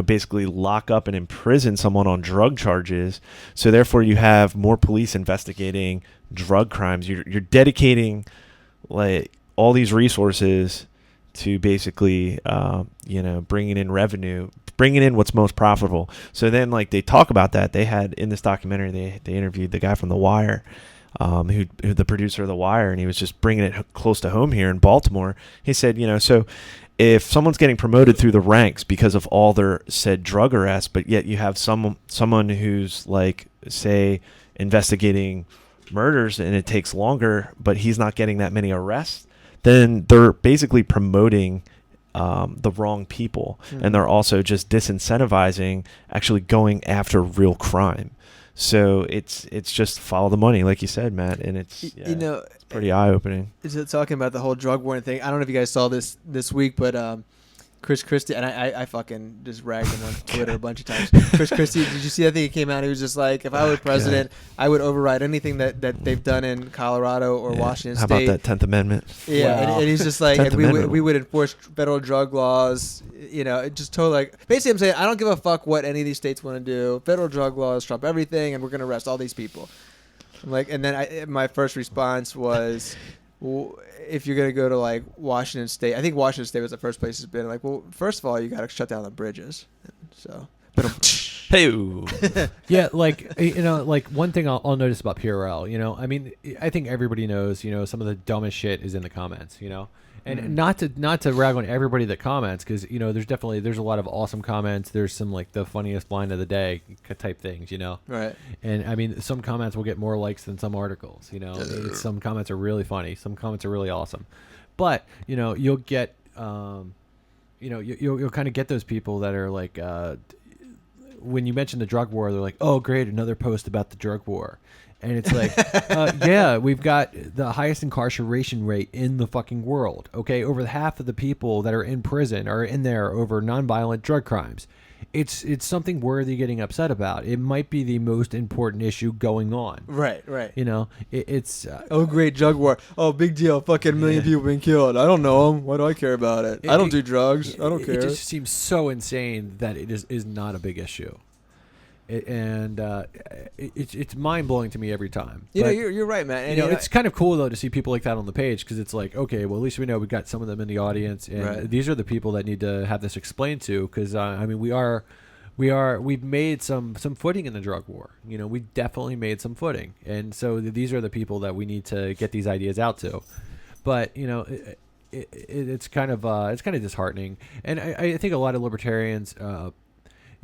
basically lock up and imprison someone on drug charges. So therefore, you have more police investigating drug crimes. You're dedicating like all these resources to basically bringing in revenue, bringing in what's most profitable. So then, like, they talk about that. They had in this documentary, they interviewed the guy from The Wire, who the producer of The Wire, and he was just bringing it close to home here in Baltimore. He said, so if someone's getting promoted through the ranks because of all their said drug arrests, but yet you have someone who's, like, say, investigating murders, and it takes longer, but he's not getting that many arrests, then they're basically promoting the wrong people, and they're also just disincentivizing actually going after real crime. So it's just follow the money, like you said, Matt, and it's it's pretty eye opening. Talking about the whole drug war thing. I don't know if you guys saw this week, but Chris Christie, and I fucking just ragged him on Twitter a bunch of times. Chris Christie, did you see that thing? He came out. He was just like, if I were president, I would override anything that they've done in Colorado or Washington How State. about that 10th Amendment? Yeah, Wow. and he's just like, and we would enforce federal drug laws. It just totally like, basically I'm saying I don't give a fuck what any of these states want to do. Federal drug laws trump everything, and we're gonna arrest all these people. I'm like, and then my first response was, if you're going to go to like Washington State, I think Washington State was the first place it's been. Like, well, first of all, you got to shut down the bridges. So, but Hey, Yeah, like like one thing I'll notice about PRL, I mean, I think everybody knows, some of the dumbest shit is in the comments, and not to rag on everybody that comments, because there's a lot of awesome comments. There's some like the funniest line of the day type things, right. And I mean, some comments will get more likes than some articles. Some comments are really funny. Some comments are really awesome, but you'll get you'll kind of get those people that are like. When you mention the drug war, they're like, "Oh, great, another post about the drug war," and it's like, "Yeah, we've got the highest incarceration rate in the fucking world. Okay, over half of the people that are in prison are in there over nonviolent drug crimes. It's something worthy getting upset about. It might be the most important issue going on. Right. It's Oh, great drug war. Oh, big deal. Fucking million people being killed. I don't know them. Why do I care about it? I don't do drugs. I don't care. It just seems so insane that it is not a big issue. It's mind blowing to me every time. You're right, man. And it's kind of cool though to see people like that on the page, because it's like, okay, well, at least we know we got some of them in the audience, and these are the people that need to have this explained to, because I mean, we've made some footing in the drug war. We definitely made some footing, and so these are the people that we need to get these ideas out to. But it's kind of disheartening, and I think a lot of libertarians.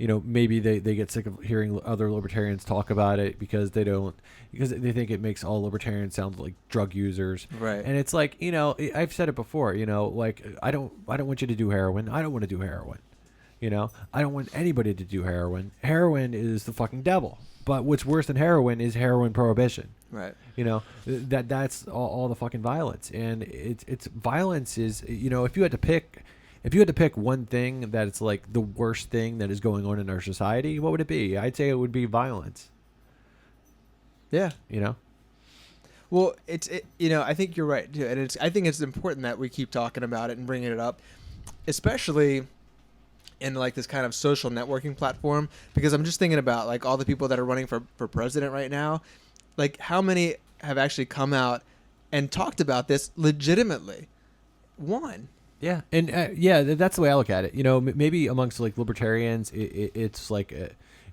Maybe they get sick of hearing other libertarians talk about it because they think it makes all libertarians sound like drug users. Right. And it's like, I've said it before, like I don't want you to do heroin. I don't want to do heroin. I don't want anybody to do heroin. Heroin is the fucking devil. But what's worse than heroin is heroin prohibition. Right. That's all the fucking violence. And it's violence is, if you had to pick one thing that it's like the worst thing that is going on in our society, what would it be? I'd say it would be violence. Yeah. Well, I think you're right too, and I think it's important that we keep talking about it and bringing it up, especially in like this kind of social networking platform, because I'm just thinking about like all the people that are running for president right now, like how many have actually come out and talked about this legitimately? One. Yeah, and that's the way I look at it. Maybe amongst like libertarians, it's like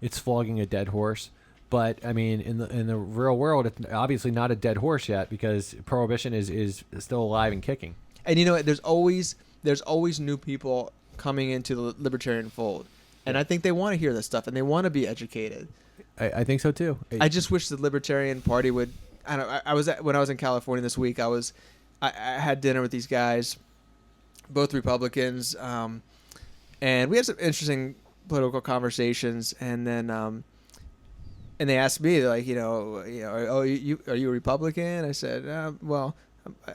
it's flogging a dead horse. But I mean, in the real world, it's obviously not a dead horse yet, because prohibition is still alive and kicking. And there's always new people coming into the libertarian fold, and I think they want to hear this stuff and they want to be educated. I think so too. I just wish the Libertarian Party would. I don't know. When I was in California this week, I had dinner with these guys. Both Republicans, and we had some interesting political conversations. And then, and they asked me, like, are you a Republican? I said, well,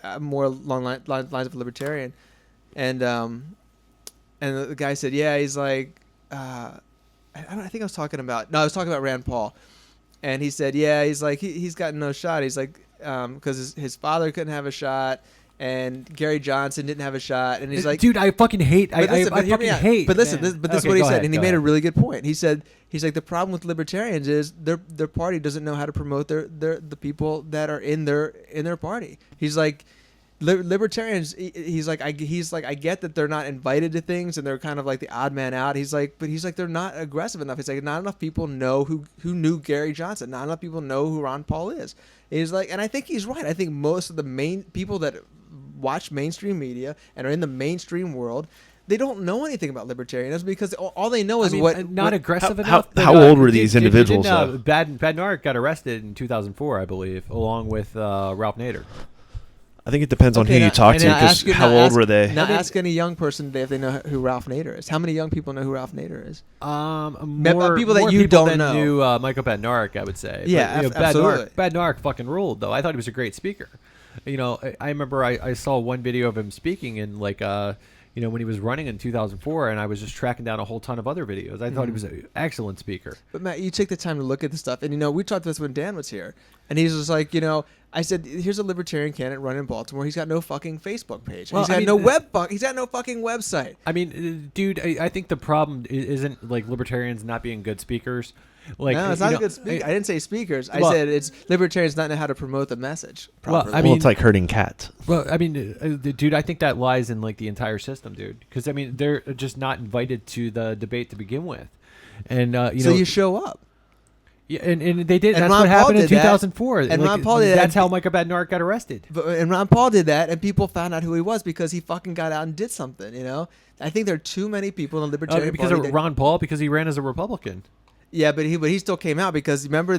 I'm more along lines of libertarian. And the guy said, yeah. He's like, I think I was talking about Rand Paul, and he said, yeah. He's like, he's got no shot. He's like, because his father couldn't have a shot. And Gary Johnson didn't have a shot, and he's like, "Dude, I fucking hate. I fucking hate." But listen, this is what he said, and he made a really good point. He's like, the problem with libertarians is their party doesn't know how to promote the people that are in their party. He's like, libertarians. He's like, I get that they're not invited to things, and they're kind of like the odd man out. He's like, they're not aggressive enough. He's like, not enough people know who knew Gary Johnson. Not enough people know who Ron Paul is. He's like, and I think he's right. I think most of the main people that watch mainstream media and are in the mainstream world, they don't know anything about libertarianism, because all they know is aggressive enough. How old were these individuals? Bad Nark got arrested in 2004, I believe, along with Ralph Nader. I think it depends on who now- you talk to. now Because ask- how now old ask- were they? Now ask any young person today if they know who Ralph Nader is. How many young people know who Ralph Nader is? More people that more you people don't than know. knew Michael Badnarik, I would say. Yeah, but, absolutely. Badnarik fucking ruled, though. I thought he was a great speaker. You know, I remember I saw one video of him speaking in like you know, when he was running in 2004, and I was just tracking down a whole ton of other videos. I thought he was an excellent speaker. But Matt, you take the time to look at the stuff, and you know, we talked about this when Dan was here, and he's just like, you know, I said, here's a libertarian candidate running in Baltimore. He's got no fucking Facebook page. Well, He's got he's got no fucking website. I mean, dude, I think the problem isn't like libertarians not being good speakers. Like, No, it's not a good speaker. I didn't say speakers. I said it's libertarians not know how to promote the message properly. I mean, It's like herding cats. Well, I mean, dude, I think that lies in like the entire system, dude. Because I mean, they're just not invited to the debate to begin with, and so you show up. Yeah, and they did. And That's Ron what Paul happened in did that. 2004. And Like, Ron Paul did that. That's how Michael Badnarik got arrested. And Ron Paul did that, and people found out who he was because he fucking got out and did something. You know, I think there are too many people in the Libertarian Because Party. of Ron Paul, because he ran as a Republican. Yeah, but he still came out because remember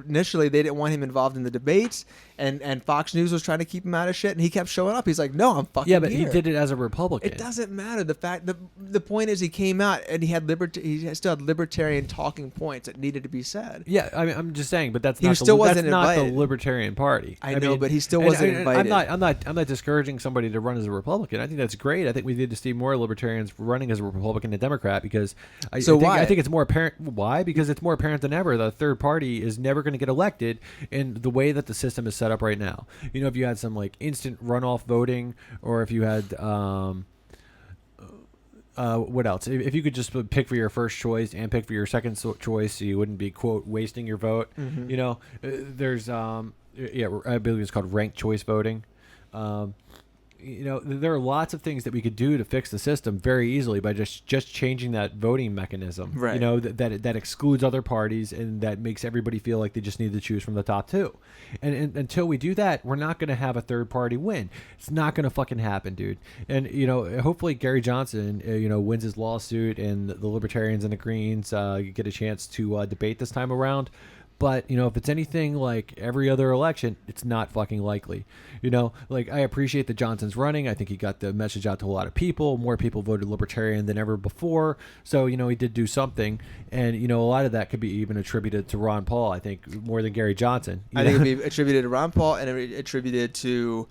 initially they didn't want him involved in the debates, and Fox News was trying to keep him out of shit, and he kept showing up. He's like, no, I'm fucking Yeah, but here. he did it as a Republican. It doesn't matter. The point is he came out and he still had libertarian talking points that needed to be said. Yeah, I mean, I'm just saying, but that's He not still that's wasn't not the invited. Libertarian Party. I know, but he still and- wasn't and invited. I'm not discouraging somebody to run as a Republican. I think that's great. I think we need to see more libertarians running as a Republican and Democrat because I think it's more apparent. Why? Because it's more apparent than ever the third party is never going to get elected in the way that the system is set up right now. You know, if you had some like instant runoff voting, or if you had what else? If you could just pick for your first choice and pick for your second choice, so you wouldn't be quote wasting your vote. Mm-hmm. You know, there's I believe it's called ranked choice voting. You know, there are lots of things that we could do to fix the system very easily by just changing that voting mechanism. Right. You know, that excludes other parties and that makes everybody feel like they just need to choose from the top two. And until we do that, we're not going to have a third party win. It's not going to fucking happen, dude. And, you know, hopefully Gary Johnson, you know, wins his lawsuit and the Libertarians and the Greens get a chance to debate this time around. But, you know, if it's anything like every other election, it's not fucking likely. You know, like, I appreciate that Johnson's running. I think he got the message out to a lot of people. More people voted Libertarian than ever before. So, you know, he did do something. And, you know, a lot of that could be even attributed to Ron Paul, I think, more than Gary Johnson. I think it'd be attributed to Ron Paul and attributed to,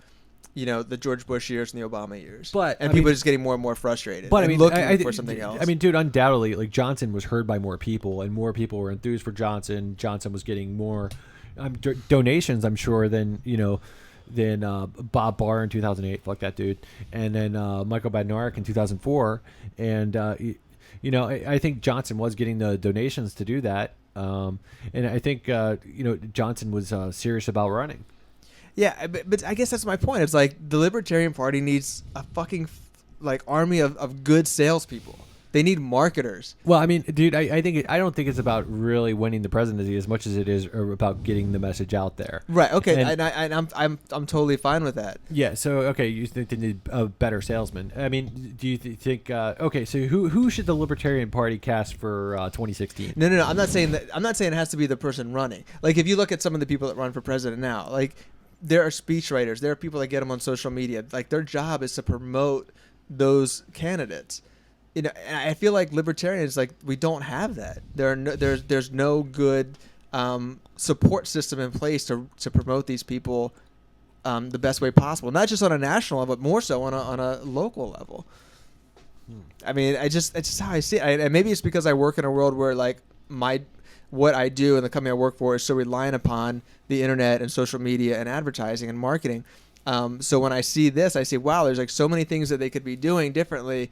you know, the George Bush years and the Obama years. But, and I people mean- are just getting more and more frustrated. But I and mean, looking for something else. I mean, dude, undoubtedly, like Johnson was heard by more people, and more people were enthused for Johnson. Johnson was getting more donations, I'm sure, than Bob Barr in 2008. Fuck that dude. And then Michael Badnarik in 2004. And you know, I think Johnson was getting the donations to do that. And I think you know, Johnson was serious about running. Yeah, but I guess that's my point. It's like the Libertarian Party needs a fucking like army of good salespeople. They need marketers. Well, I mean, dude, I don't think it's about really winning the presidency as much as it is about getting the message out there. Right. Okay. And- And I'm totally fine with that. Yeah. So okay, you think they need a better salesman? I mean, do you think? Okay, so who should the Libertarian Party cast for 2016? No. I'm not saying that. I'm not saying it has to be the person running. Like if you look at some of the people that run for president now, like there are speechwriters, there are people that get them on social media. Like their job is to promote those candidates. You know, and I feel like libertarians, like we don't have that. There's no good support system in place to promote these people the best way possible. Not just on a national level, but more so on a local level. I mean, it's just how I see it. And maybe it's because I work in a world where like what I do and the company I work for is so reliant upon the internet and social media and advertising and marketing. So when I see this, I say, wow, there's like so many things that they could be doing differently.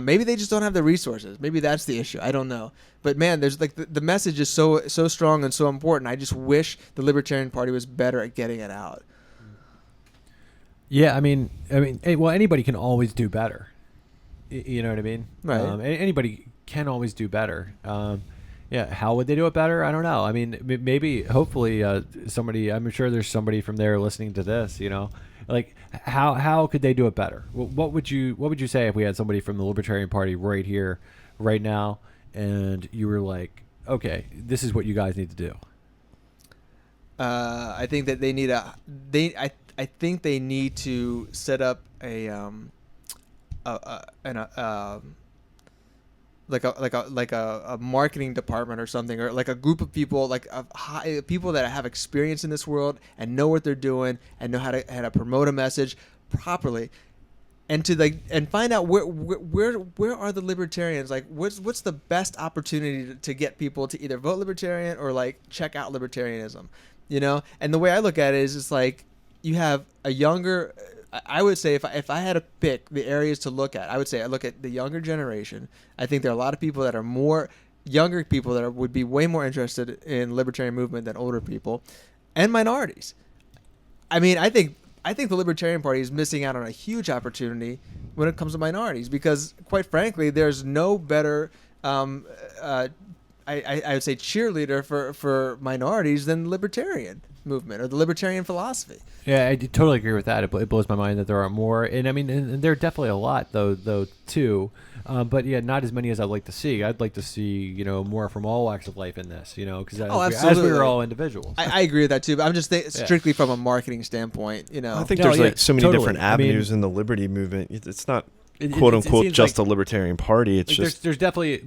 Maybe they just don't have the resources. Maybe that's the issue. I don't know. But man, there's like the message is so strong and so important. I just wish the Libertarian Party was better at getting it out. Yeah, I mean, well, anybody can always do better. You know what I mean? Right. Anybody can always do better. Yeah, how would they do it better? I don't know. I mean, maybe, hopefully, somebody. I'm sure there's somebody from there listening to this. You know, like how could they do it better? What would you say if we had somebody from the Libertarian Party right here, right now, and you were like, okay, this is what you guys need to do? I think that they need I think they need to set up a marketing department or something, or like a group of people, like people that have experience in this world and know what they're doing and know how to promote a message properly, and to find out where are the libertarians, like what's the best opportunity to get people to either vote libertarian or like check out libertarianism, And the way I look at it is, it's like you have a younger. I would say if I had to pick the areas to look at, I would say I look at the younger generation. I think there are a lot of people that are more younger people that would be way more interested in libertarian movement than older people, and minorities. I mean, I think the Libertarian Party is missing out on a huge opportunity when it comes to minorities, because quite frankly, there's no better I would say cheerleader for minorities than the libertarian movement or the libertarian philosophy. Yeah, I totally agree with that. It blows my mind that there aren't more, and I mean, and there are definitely a lot though too. But yeah, not as many as I'd like to see. I'd like to see more from all walks of life in this, because as we are all individuals. I agree with that too. But I'm just strictly from a marketing standpoint. I think there's like so many different avenues in the liberty movement. It's not quote unquote just like a libertarian party. It's like just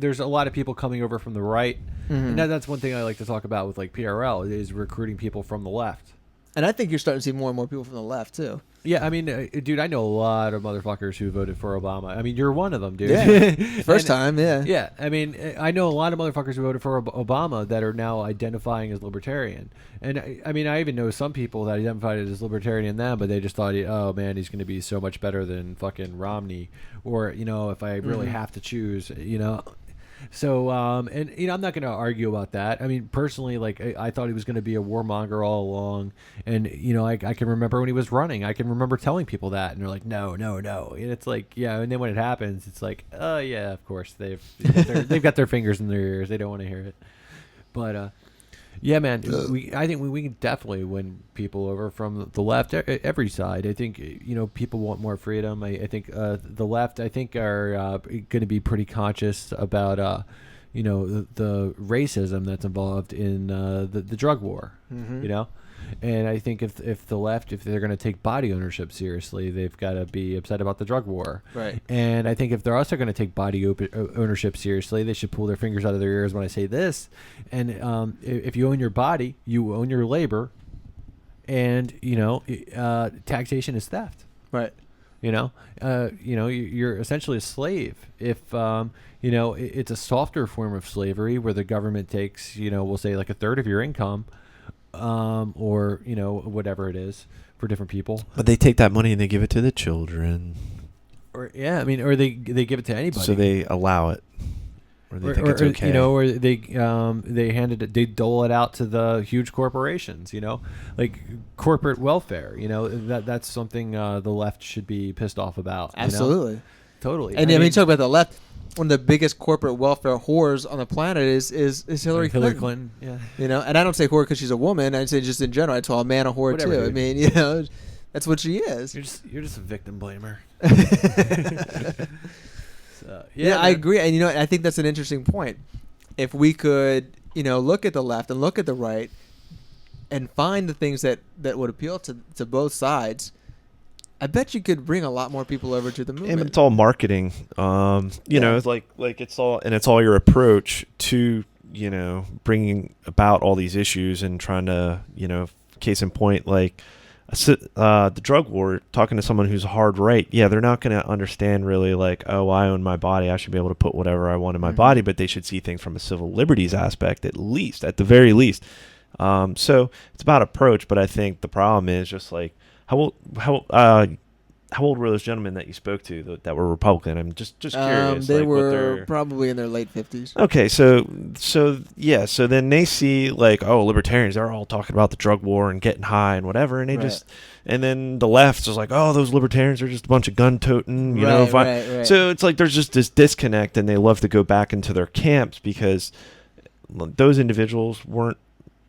there's a lot of people coming over from the right, and that's one thing I like to talk about with like PRL is recruiting people from the left. And I think you're starting to see more and more people from the left too. Yeah, I mean, dude, I know a lot of motherfuckers who voted for Obama. I mean, you're one of them, dude. Yeah, first time, yeah. Yeah, I mean, I know a lot of motherfuckers who voted for Obama that are now identifying as libertarian. And I mean, I even know some people that identified as libertarian then, but they just thought, oh man, he's going to be so much better than fucking Romney, or if I really have to choose, So, and I'm not going to argue about that. I mean, personally, like I thought he was going to be a warmonger all along, and I can remember when he was running. I can remember telling people that, and they're like, no, and it's like, yeah. And then when it happens, it's like, oh yeah, of course they've got their fingers in their ears. They don't want to hear it. But yeah, man, I think we can definitely win people over from the left, every side. I think people want more freedom. I think the left, I think, are going to be pretty conscious about the racism that's involved in the drug war. And I think if the left, if they're going to take body ownership seriously, they've got to be upset about the drug war. Right. And I think if they're also going to take body ownership seriously, they should pull their fingers out of their ears when I say this. And if you own your body, you own your labor. And taxation is theft. Right. You're essentially a slave. If it's a softer form of slavery where the government takes we'll say like a third of your income. Or whatever it is for different people. But they take that money and they give it to the children. Or they give it to anybody. So they allow it, or they think it's okay. Or they dole it out to the huge corporations. Like corporate welfare. That's something the left should be pissed off about. Absolutely, totally. And I mean, talk about the left. One of the biggest corporate welfare whores on the planet is Hillary Clinton. Hillary Clinton, yeah. And I don't say whore because she's a woman. I say just in general. I call a man a whore too. Dude. I mean, that's what she is. You're just a victim blamer. So, yeah, I agree. And I think that's an interesting point. If we could, look at the left and look at the right, and find the things that would appeal to both sides, I bet you could bring a lot more people over to the movement. And it's all marketing. It's like it's all your approach to, bringing about all these issues and trying to, case in point, like the drug war, talking to someone who's hard right. Yeah, they're not going to understand really like, oh, I own my body. I should be able to put whatever I want in my body, but they should see things from a civil liberties aspect, at the very least. So it's about approach, but I think the problem is just like, how old were those gentlemen that you spoke to that were Republican? I'm just curious. They were probably in their late 50s. Okay, so then they see like, oh, libertarians, they're all talking about the drug war and getting high and whatever, and they and then the left's just like, oh, those libertarians are just a bunch of gun-toting, Right. So it's like there's just this disconnect, and they love to go back into their camps because those individuals weren't.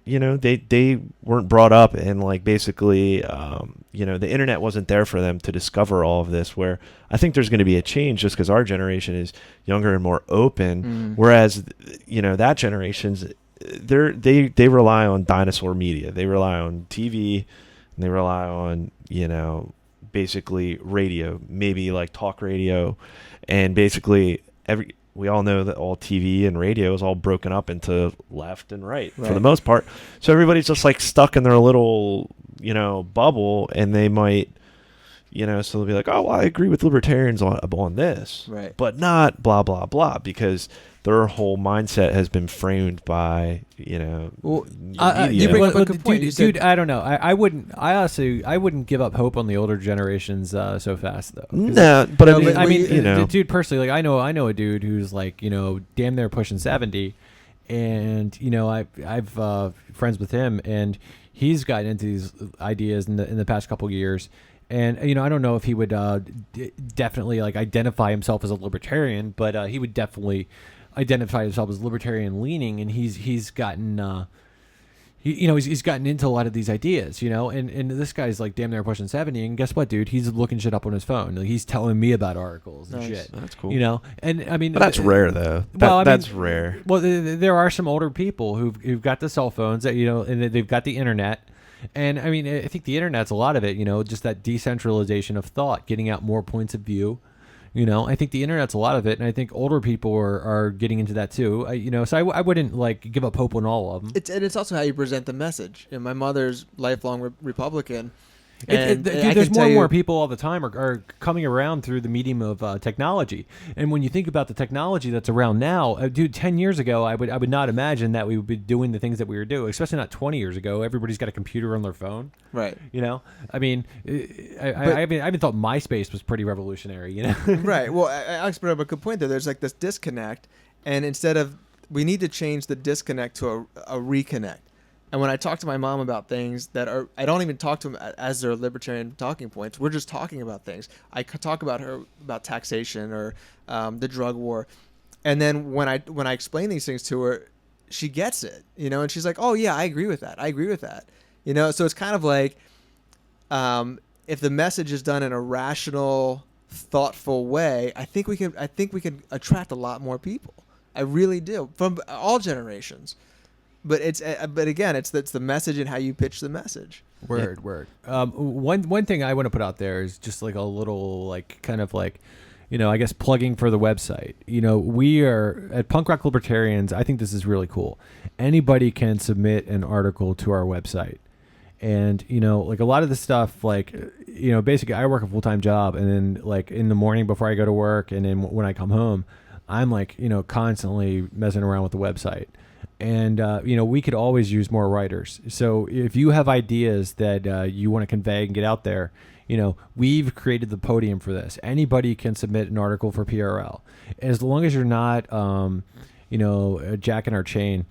They weren't brought up, and like basically, the internet wasn't there for them to discover all of this. Where I think there's going to be a change just because our generation is younger and more open, whereas that generation's they rely on dinosaur media. They rely on TV, and they rely on, basically radio, maybe like talk radio, and basically we all know that all TV and radio is all broken up into left and right for the most part. So everybody's just like stuck in their little, bubble, and they might, so they'll be like, oh, well, I agree with libertarians on this, right, but not blah, blah, blah, because their whole mindset has been framed by, well, media. you bring up a good point. Dude, I don't know. I wouldn't give up hope on the older generations so fast though. No, but I mean, dude, personally, like I know a dude who's like, damn near pushing 70, and I've friends with him, and he's gotten into these ideas in the past couple of years. And, I don't know if he would definitely like identify himself as a libertarian, but he would definitely identify himself as libertarian leaning, and he's gotten he's gotten into a lot of these ideas, and this guy's like damn near pushing 70, and guess what, dude, he's looking shit up on his phone. Like, he's telling me about articles and shit. That's cool. And I mean, but that's rare though. That's rare. Well, there are some older people who've got the cell phones that and they've got the internet. And I mean, I think the internet's a lot of it, just that decentralization of thought, getting out more points of view. I think the internet's a lot of it, and I think older people are getting into that too. So I wouldn't like give up hope on all of them. It's also how you present the message. My mother's lifelong Republican. Dude, there's more and more people all the time are coming around through the medium of technology. And when you think about the technology that's around now, dude, 10 years ago, I would not imagine that we would be doing the things that we were doing, especially not 20 years ago. Everybody's got a computer on their phone. Right. I mean, I even thought MySpace was pretty revolutionary, Right. Well, Alex brought up a good point there. There's like this disconnect, and we need to change the disconnect to a reconnect. And when I talk to my mom about things that I don't even talk to them as their libertarian talking points. We're just talking about things. I talk about taxation or the drug war, and then when I explain these things to her, she gets it, and she's like, "Oh yeah, I agree with that. I agree with that." So it's kind of like, if the message is done in a rational, thoughtful way, I think we can attract a lot more people. I really do, from all generations. But again, it's the message and how you pitch the message. Word. One thing I want to put out there is just like a little like kind of like, I guess plugging for the website. We are at Punk Rock Libertarians. I think this is really cool. Anybody can submit an article to our website, and like a lot of the stuff, like basically I work a full-time job, and then like in the morning before I go to work, and then when I come home, I'm like constantly messing around with the website. And, we could always use more writers. So if you have ideas that you want to convey and get out there, we've created the podium for this. Anybody can submit an article for PRL. As long as you're not, jacking our chain,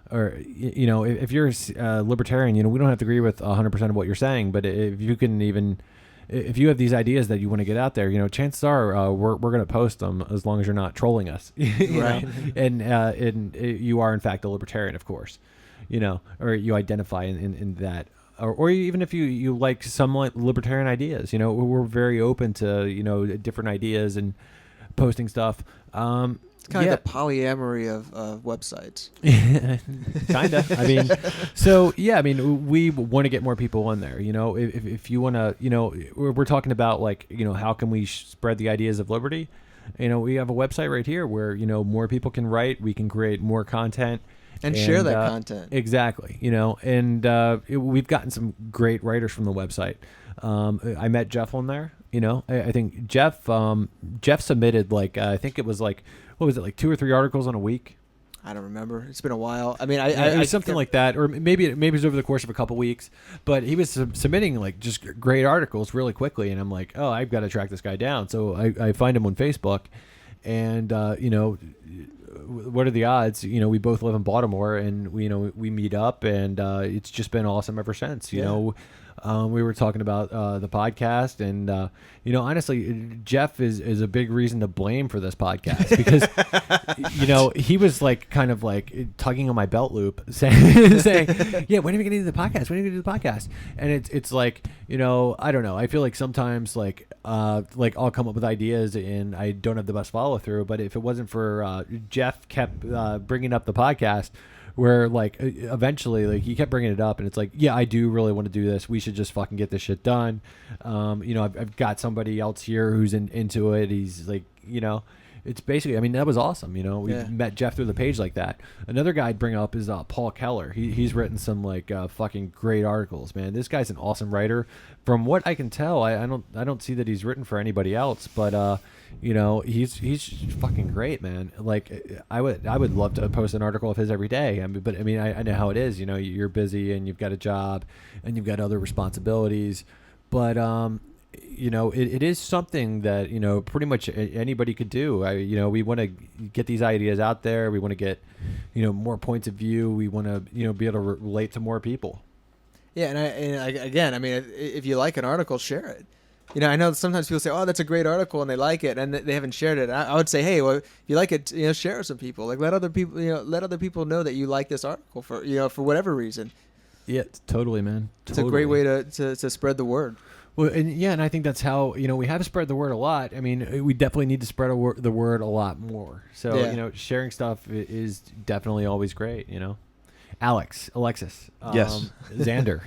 or, if you're a libertarian, we don't have to agree with 100% of what you're saying. But if you can if you have these ideas that you want to get out there, chances are we're going to post them as long as you're not trolling us, right? And you are in fact a libertarian, of course, or you identify in that, or even if you like some libertarian ideas, we're very open to different ideas and posting stuff. It's kind of the polyamory of websites. Kind of. I mean, so yeah. I mean, we want to get more people on there. If you want to, we're talking about like, how can we spread the ideas of liberty? We have a website right here where more people can write. We can create more content and share that content. Exactly. And we've gotten some great writers from the website. I met Jeff on there. I think Jeff submitted like I think it was like, what was it, like 2 or 3 articles in a week? I don't remember. It's been a while. I mean, it was something like that, or maybe it was over the course of a couple weeks. But he was submitting like just great articles really quickly, and I'm like, oh, I've got to track this guy down. So I find him on Facebook, and what are the odds? We both live in Baltimore, and we meet up, and it's just been awesome ever since. We were talking about the podcast, and honestly, Jeff is a big reason to blame for this podcast because he was like kind of like tugging on my belt loop, saying, "Yeah, when are we gonna do the podcast? When are we gonna do the podcast?" And it's like I don't know. I feel like sometimes like I'll come up with ideas and I don't have the best follow through. But if it wasn't for Jeff kept bringing up the podcast where like eventually like he kept bringing it up and it's like, yeah, I do really want to do this. We should just fucking get this shit done. You know, I've got somebody else here who's into it. He's like, you know, it's basically, I mean, that was awesome. You know, we met Jeff through the page like that. Another guy I'd bring up is Paul Keller. He's written some like fucking great articles, man. This guy's an awesome writer. From what I can tell, I don't see that he's written for anybody else, but you know, he's fucking great, man. Like I would love to post an article of his every day. I mean, but I mean, I know how it is. You know, you're busy and you've got a job and you've got other responsibilities, but you know, it is something that, you know, pretty much anybody could do. You know, we want to get these ideas out there. We want to get, you know, more points of view. We want to, you know, be able to relate to more people. Yeah, and I again, I mean, if you like an article, share it. You know, I know sometimes people say, "Oh, that's a great article," and they like it, and they haven't shared it. I would say, "Hey, well, if you like it, you know, share it with some people. Like, let other people, you know, let other people know that you like this article for, you know, for whatever reason." Yeah, totally, man. It's a great way to spread the word. Well, and yeah, and I think that's how, you know, we have spread the word a lot. I mean, we definitely need to spread the word a lot more. So, you know, sharing stuff is definitely always great, you know. Alexis. Yes. Xander.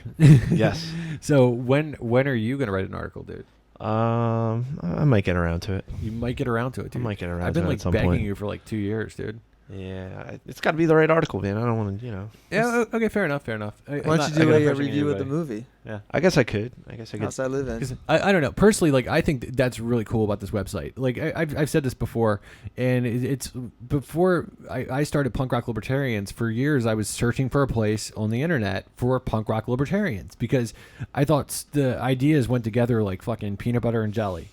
Yes. So when are you going to write an article, dude? I might get around to it. You might get around to it, dude. I might get around I've to been it like at some begging point. you for like 2 years, dude. Yeah, it's got to be the right article, man. I don't want to, you know. Yeah, okay, fair enough. Why don't you do a review of the movie? Yeah. I guess I could. How's that living? I don't know. Personally, like, I think that's really cool about this website. Like, I've said this before, and it's before I started Punk Rock Libertarians, for years I was searching for a place on the internet for punk rock libertarians because I thought the ideas went together like fucking peanut butter and jelly.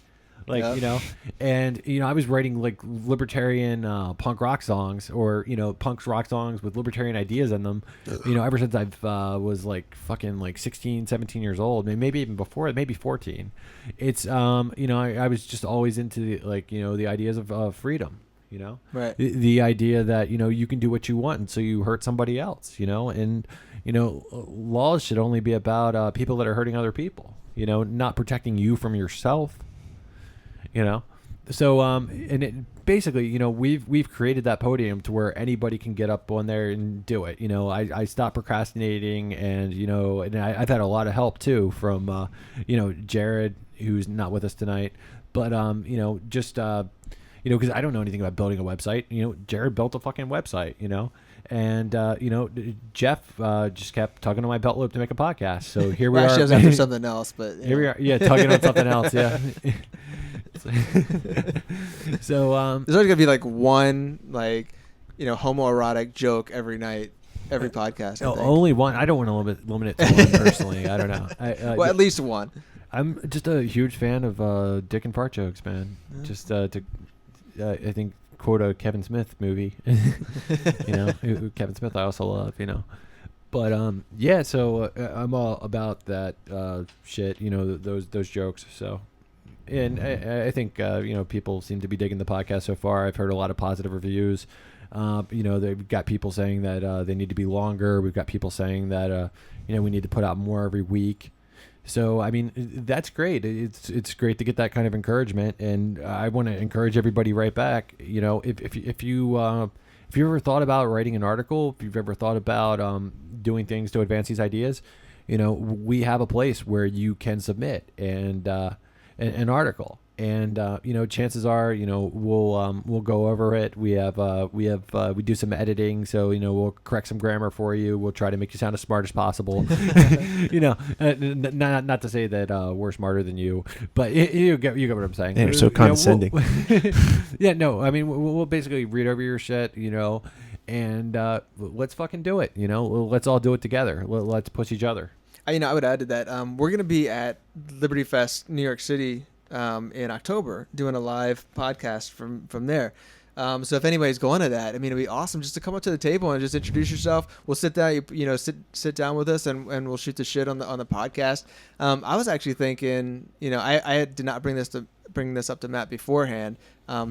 Like, you know, and, you know, I was writing like libertarian punk rock songs or, you know, punk rock songs with libertarian ideas in them, you know, ever since I was like fucking like 16, 17 years old, maybe even before, maybe 14. It's, you know, I was just always into the, like, you know, the ideas of freedom, you know, right. The idea that, you know, you can do what you want and so you hurt somebody else, you know, and, you know, laws should only be about people that are hurting other people, you know, not protecting you from yourself. You know, so and it basically, you know, we've created that podium to where anybody can get up on there and do it. You know, I stopped procrastinating, and you know, and I've had a lot of help too from you know, Jared, who's not with us tonight, but you know, just you know, because I don't know anything about building a website. You know, Jared built a fucking website. You know. And, you know, Jeff just kept tugging on my belt loop to make a podcast. So here we are. Actually, I was after something else, but... Here we are. Yeah, tugging on something else, yeah. So, there's always going to be, like, one, like, you know, homoerotic joke every night, every podcast, I think. Only one. I don't want to limit it to one, personally. I don't know. Well, at least one. I'm just a huge fan of dick and fart jokes, man. Yeah. Just to, I think... quote a Kevin Smith movie, you know, Kevin Smith I also love, you know, but yeah, so I'm all about that shit, you know, those jokes. So, and I think you know, people seem to be digging the podcast so far. I've heard a lot of positive reviews. You know, they've got people saying that they need to be longer. We've got people saying that you know, we need to put out more every week. So, I mean, that's great. It's great to get that kind of encouragement, and I want to encourage everybody right back. You know, if you ever thought about writing an article, if you've ever thought about doing things to advance these ideas, you know, we have a place where you can submit an article. And you know, chances are, you know, we'll go over it. We do some editing, so you know, we'll correct some grammar for you. We'll try to make you sound as smart as possible. You know, not to say that we're smarter than you, but you get what I'm saying. Yeah, you're so condescending. Yeah, no, I mean, we'll basically read over your shit, you know, and let's fucking do it. You know, let's all do it together. Let's push each other. You know, I would add to that. We're gonna be at Liberty Fest, New York City. In October, doing a live podcast from there. So if anybody's going to that, I mean, it'd be awesome just to come up to the table and just introduce yourself. We'll sit down, you know, sit down with us, and we'll shoot the shit on the podcast. I was actually thinking, you know, I did not bring this up to Matt beforehand,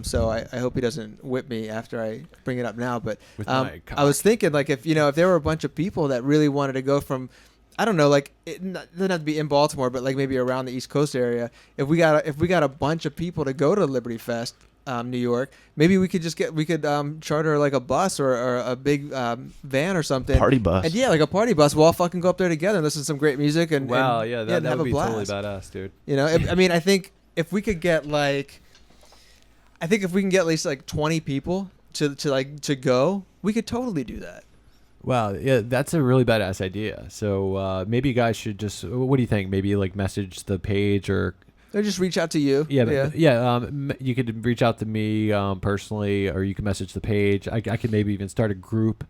so I hope he doesn't whip me after I bring it up now. But I was thinking, like, if there were a bunch of people that really wanted to go from, I don't know, like, it doesn't have to be in Baltimore, but like maybe around the East Coast area. If we got a bunch of people to go to Liberty Fest, New York. Maybe we could charter like a bus or a big van or something. Party bus. And yeah, like a party bus. We'll all fucking go up there together and listen to some great music and Wow, and, yeah, and that have would a be blast. totally badass, dude. You know, I mean, I think if we could get like, I think if we can get at least like 20 people to go, we could totally do that. Wow, yeah, that's a really badass idea. So maybe you guys should just, what do you think? Maybe like message the page or just reach out to you. Yeah. You could reach out to me personally, or you can message the page. I could maybe even start a group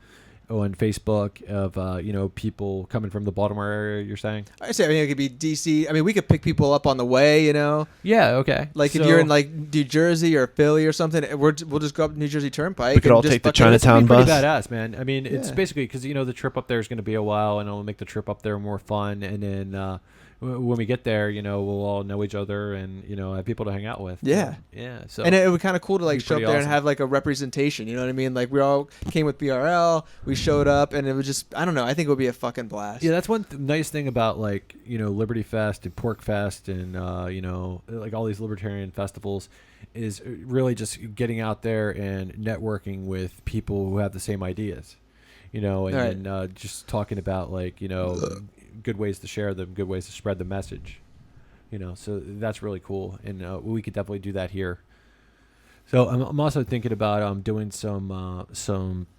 on Facebook of people coming from the Baltimore area. You're saying? I say, I mean, it could be DC. I mean, we could pick people up on the way. You know. Yeah. Okay. Like if you're in like New Jersey or Philly or something, we'll just go up New Jersey Turnpike. We could all take the Chinatown bus. Pretty badass, man. I mean, it's basically because the trip up there is going to be a while, and it'll make the trip up there more fun. And then when we get there, we'll all know each other and have people to hang out with. Yeah. Yeah. So and it would be kind of cool to like show up there awesome. and have like a representation. You know what I mean? Like we all came with PRL, we showed up, and it was just, I don't know. I think it would be a fucking blast. Yeah, that's one nice thing about like Liberty Fest and Porcfest and like all these libertarian festivals is really just getting out there and networking with people who have the same ideas. And just talking about like good ways to share them, good ways to spread the message. So that's really cool, and we could definitely do that here. So I'm also thinking about doing some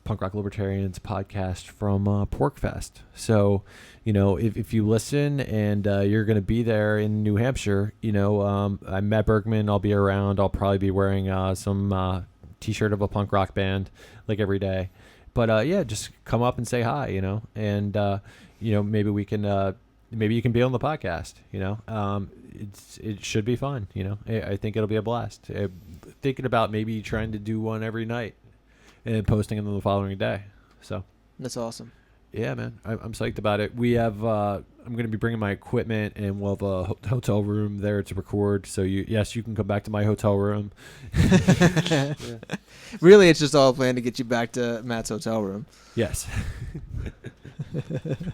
Punk Rock Libertarians podcast from Porcfest. So if you listen and you're going to be there in New Hampshire, I'm Matt Bergman. I'll be around. I'll probably be wearing some T-shirt of a punk rock band like every day. But just come up and say hi. And maybe we can. Maybe you can be on the podcast. It should be fun. I think it'll be a blast. Thinking about maybe trying to do one every night and posting them the following day. So that's awesome. Yeah, man, I'm psyched about it. We have. I'm going to be bringing my equipment, and we'll have a hotel room there to record. So you can come back to my hotel room. Yeah. Really, it's just all planned to get you back to Matt's hotel room. Yes.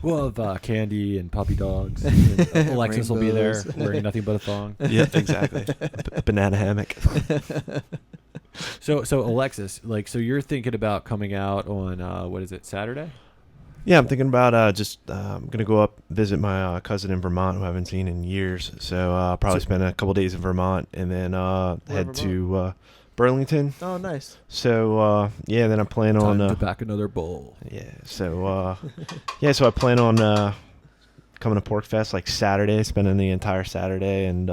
We'll have candy and puppy dogs. And Alexis will be there wearing nothing but a thong. Yeah, exactly. Banana hammock. So Alexis, so you're thinking about coming out on what is it, Saturday? Yeah, I'm thinking about I'm gonna go up visit my cousin in Vermont who I haven't seen in years. So I'll probably spend a couple days in Vermont and then head to Burlington. Oh, nice. So then I plan on to back another bowl. Yeah. So so I plan on coming to Porcfest like Saturday, spending the entire Saturday and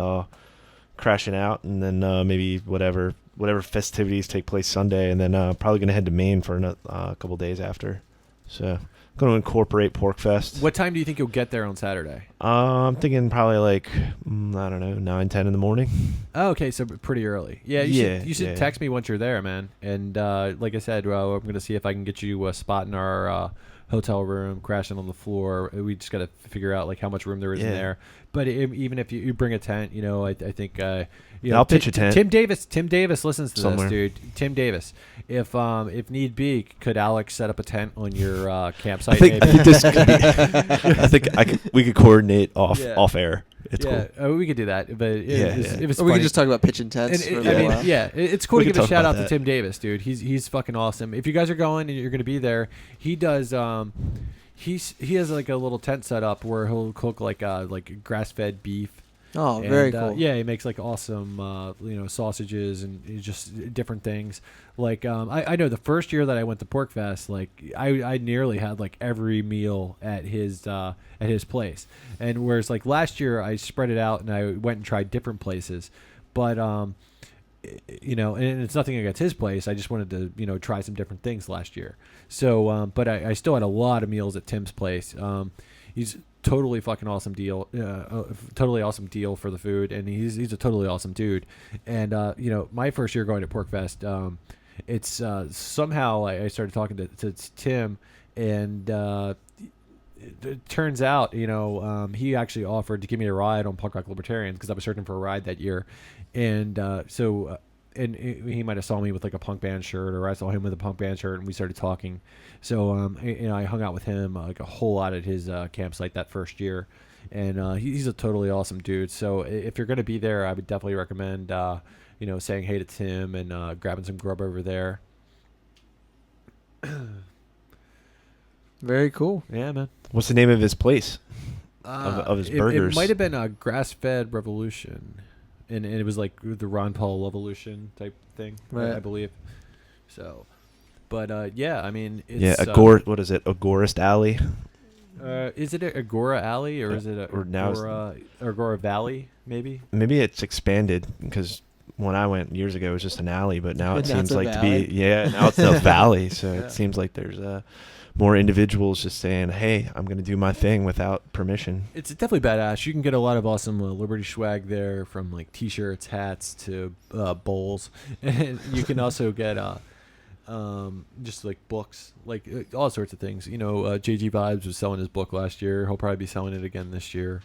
crashing out, and then maybe whatever festivities take place Sunday, and then probably gonna head to Maine for a couple days after. So going to incorporate Porcfest. What time do you think you'll get there on Saturday? I'm thinking probably like, I don't know, 9, 10 in the morning. Oh, okay, so pretty early. Yeah, you should text me once you're there, man. And like I said, I'm going to see if I can get you a spot in our hotel room, crashing on the floor. We just got to figure out like how much room there is in there. But even if you bring a tent, I think I'll pitch a tent. Tim Davis listens to somewhere. this, dude. Tim Davis. If need be, could Alex set up a tent on your campsite? I think this could be, we could coordinate off air. It's cool. We could do that. But if it's we could just talk about pitching tents. It's cool to give a shout out to that. Tim Davis, dude. He's fucking awesome. If you guys are going and you're going to be there, he does. He has like a little tent set up where he'll cook like grass-fed beef. Oh, very cool. He makes like awesome, sausages and just different things. Like I know the first year that I went to Porcfest, like I nearly had like every meal at his place, and whereas like last year I spread it out and I went and tried different places, but and it's nothing against his place. I just wanted to try some different things last year. So but I still had a lot of meals at Tim's place. He's totally fucking awesome deal. Totally awesome deal for the food, and he's a totally awesome dude. And my first year going to Porcfest, it's somehow I started talking to Tim, and it turns out he actually offered to give me a ride on Punk Rock Libertarians because I was searching for a ride that year, and and he might have saw me with like a punk band shirt, or I saw him with a punk band shirt, and we started talking. So I hung out with him like a whole lot at his campsite that first year, and he's a totally awesome dude. So if you're gonna be there, I would definitely recommend saying hey to Tim and grabbing some grub over there. Very cool. Yeah, man. What's the name of his place? Of his burgers? It might have been a Grass-Fed Revolution, and it was like the Ron Paul Evolution type thing, Right. I believe. So, but yeah, I mean, it's, Yeah, what is it? Agorist Alley. is it Agora Alley or is it or now it's- Agora Valley? Maybe. Maybe it's expanded because when I went years ago, it was just an alley, but now it Now seems it's a like valley. to be now it's a valley. So Yeah. it seems like there's more individuals just saying, "Hey, I'm going to do my thing without permission." It's definitely badass. You can get a lot of awesome Liberty swag there, from like T-shirts, hats to bowls, and you can also get just like books, like all sorts of things. JG Vibes was selling his book last year. He'll probably be selling it again this year.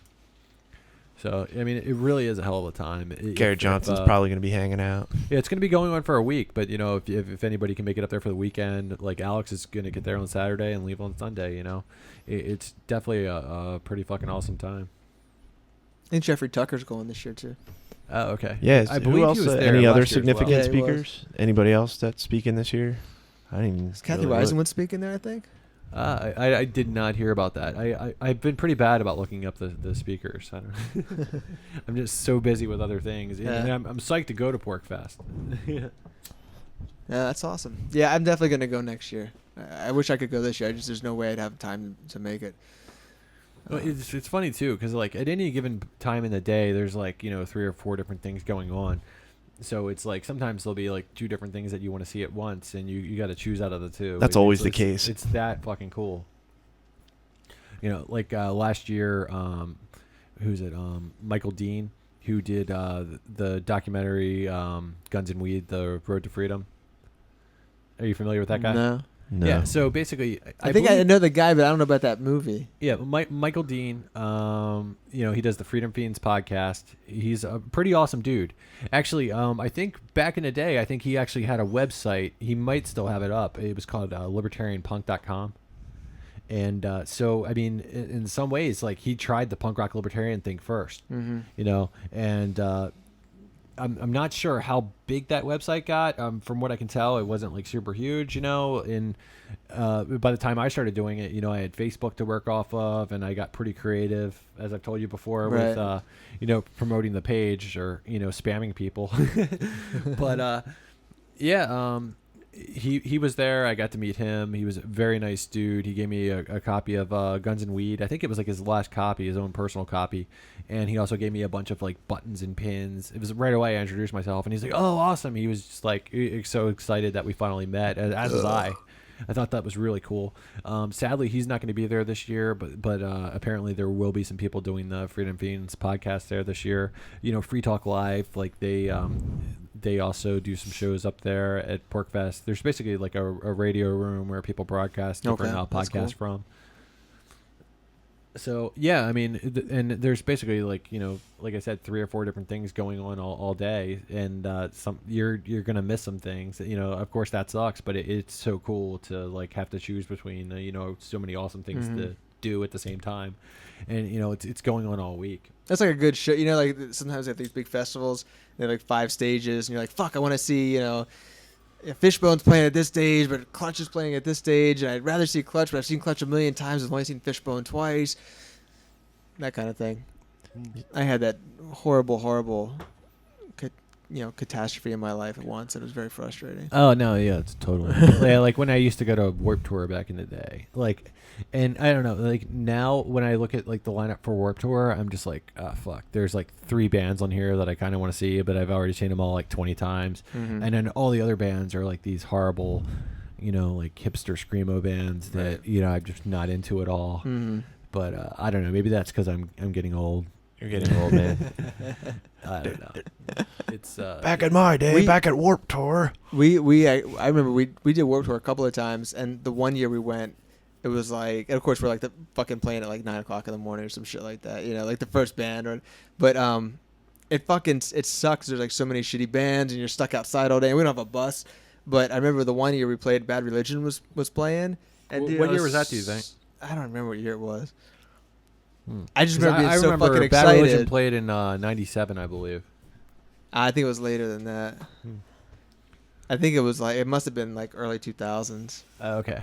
So I mean, it really is a hell of a time. Garrett Johnson's probably going to be hanging out. Yeah, it's going to be going on for a week, but if anybody can make it up there for the weekend, like Alex is going to get there on Saturday and leave on Sunday. It's definitely a pretty fucking awesome time. I think Jeffrey Tucker's going this year too. Oh, okay. Yeah, I who believe else? he was there Any other last year as well. significant Yeah, he was. speakers? Anybody else that's speaking this year? I didn't even. Is Kathy really look. Reisenwood speaking there? I think. I did not hear about that. I've been pretty bad about looking up the speakers. I don't know. I'm just so busy with other things. Yeah. And I'm psyched to go to Porcfest. Yeah, that's awesome. Yeah, I'm definitely gonna go next year. I wish I could go this year. There's no way I'd have time to make it. Well, it's funny too, because like at any given time in the day, there's like 3 or 4 different things going on. So it's like sometimes there'll be like 2 different things that you want to see at once, and you got to choose out of the 2. That's always the case. It's that fucking cool. Like last year, who's it? Michael Dean, who did the documentary Guns and Weed, The Road to Freedom. Are you familiar with that guy? No. No. Yeah. So basically, I think I believe- know the guy, but I don't know about that movie. Yeah, Michael Dean, he does the Freedom Fiends podcast. He's a pretty awesome dude. Actually, I think back in the day, I think he actually had a website. He might still have it up. It was called libertarianpunk.com. And so, I mean, in some ways, like he tried the punk rock libertarian thing first, Mm-hmm. and I'm not sure how big that website got. From what I can tell, it wasn't like super huge, and by the time I started doing it, I had Facebook to work off of, and I got pretty creative, as I've told you before, Right. with promoting the page or spamming people. But he was there. I got to meet him. He was a very nice dude. He gave me a copy of Guns and Weed. I think it was like his last copy, his own personal copy. And he also gave me a bunch of like buttons and pins. It was right away I introduced myself, and he's like, "Oh, awesome!" He was just like so excited that we finally met, as was I. I thought that was really cool. Sadly, he's not going to be there this year, but apparently there will be some people doing the Freedom Fiends podcast there this year. Free Talk Live, like they also do some shows up there at Porcfest. There's basically like a radio room where people broadcast different that's podcasts cool. from. So yeah, I mean, and there's basically like like I said, 3 or 4 different things going on all day, and you're gonna miss some things. Of course that sucks, but it's so cool to like have to choose between so many awesome things to do at the same time, and it's going on all week. That's like a good show. Like sometimes they have these big festivals. They have like 5 stages, and you're like, "Fuck, I want to see Fishbone's playing at this stage, but Clutch is playing at this stage, and I'd rather see Clutch, but I've seen Clutch a million times. I've only seen Fishbone twice." That kind of thing. I had that horrible, catastrophe in my life at once. It was very frustrating. Oh no, yeah, it's totally yeah, like when I used to go to Warped Tour back in the day, like, and I don't know, like now when I look at like the lineup for Warped Tour, I'm just like, fuck. There's like 3 bands on here that I kind of want to see, but I've already seen them all like 20 times, and then all the other bands are like these horrible, like hipster screamo bands that I'm just not into at all. Mm-hmm. But I don't know. Maybe that's because I'm getting old. You're getting old, man. I don't know. It's Back in my day, back at Warped Tour. I remember we did Warped Tour a couple of times, and the one year we went, it was like, and of course we're like the fucking playing at like 9:00 in the morning or some shit like that, like the first band, but it sucks. There's like so many shitty bands, and you're stuck outside all day. And we don't have a bus, but I remember the one year we played, Bad Religion was playing. And what year was that? Do you think? I don't remember what year it was. I just remember being I so remember fucking Bad Religion excited. played in '97, I believe. I think it was later than that. I think it was like, it must have been like early 2000s. Okay.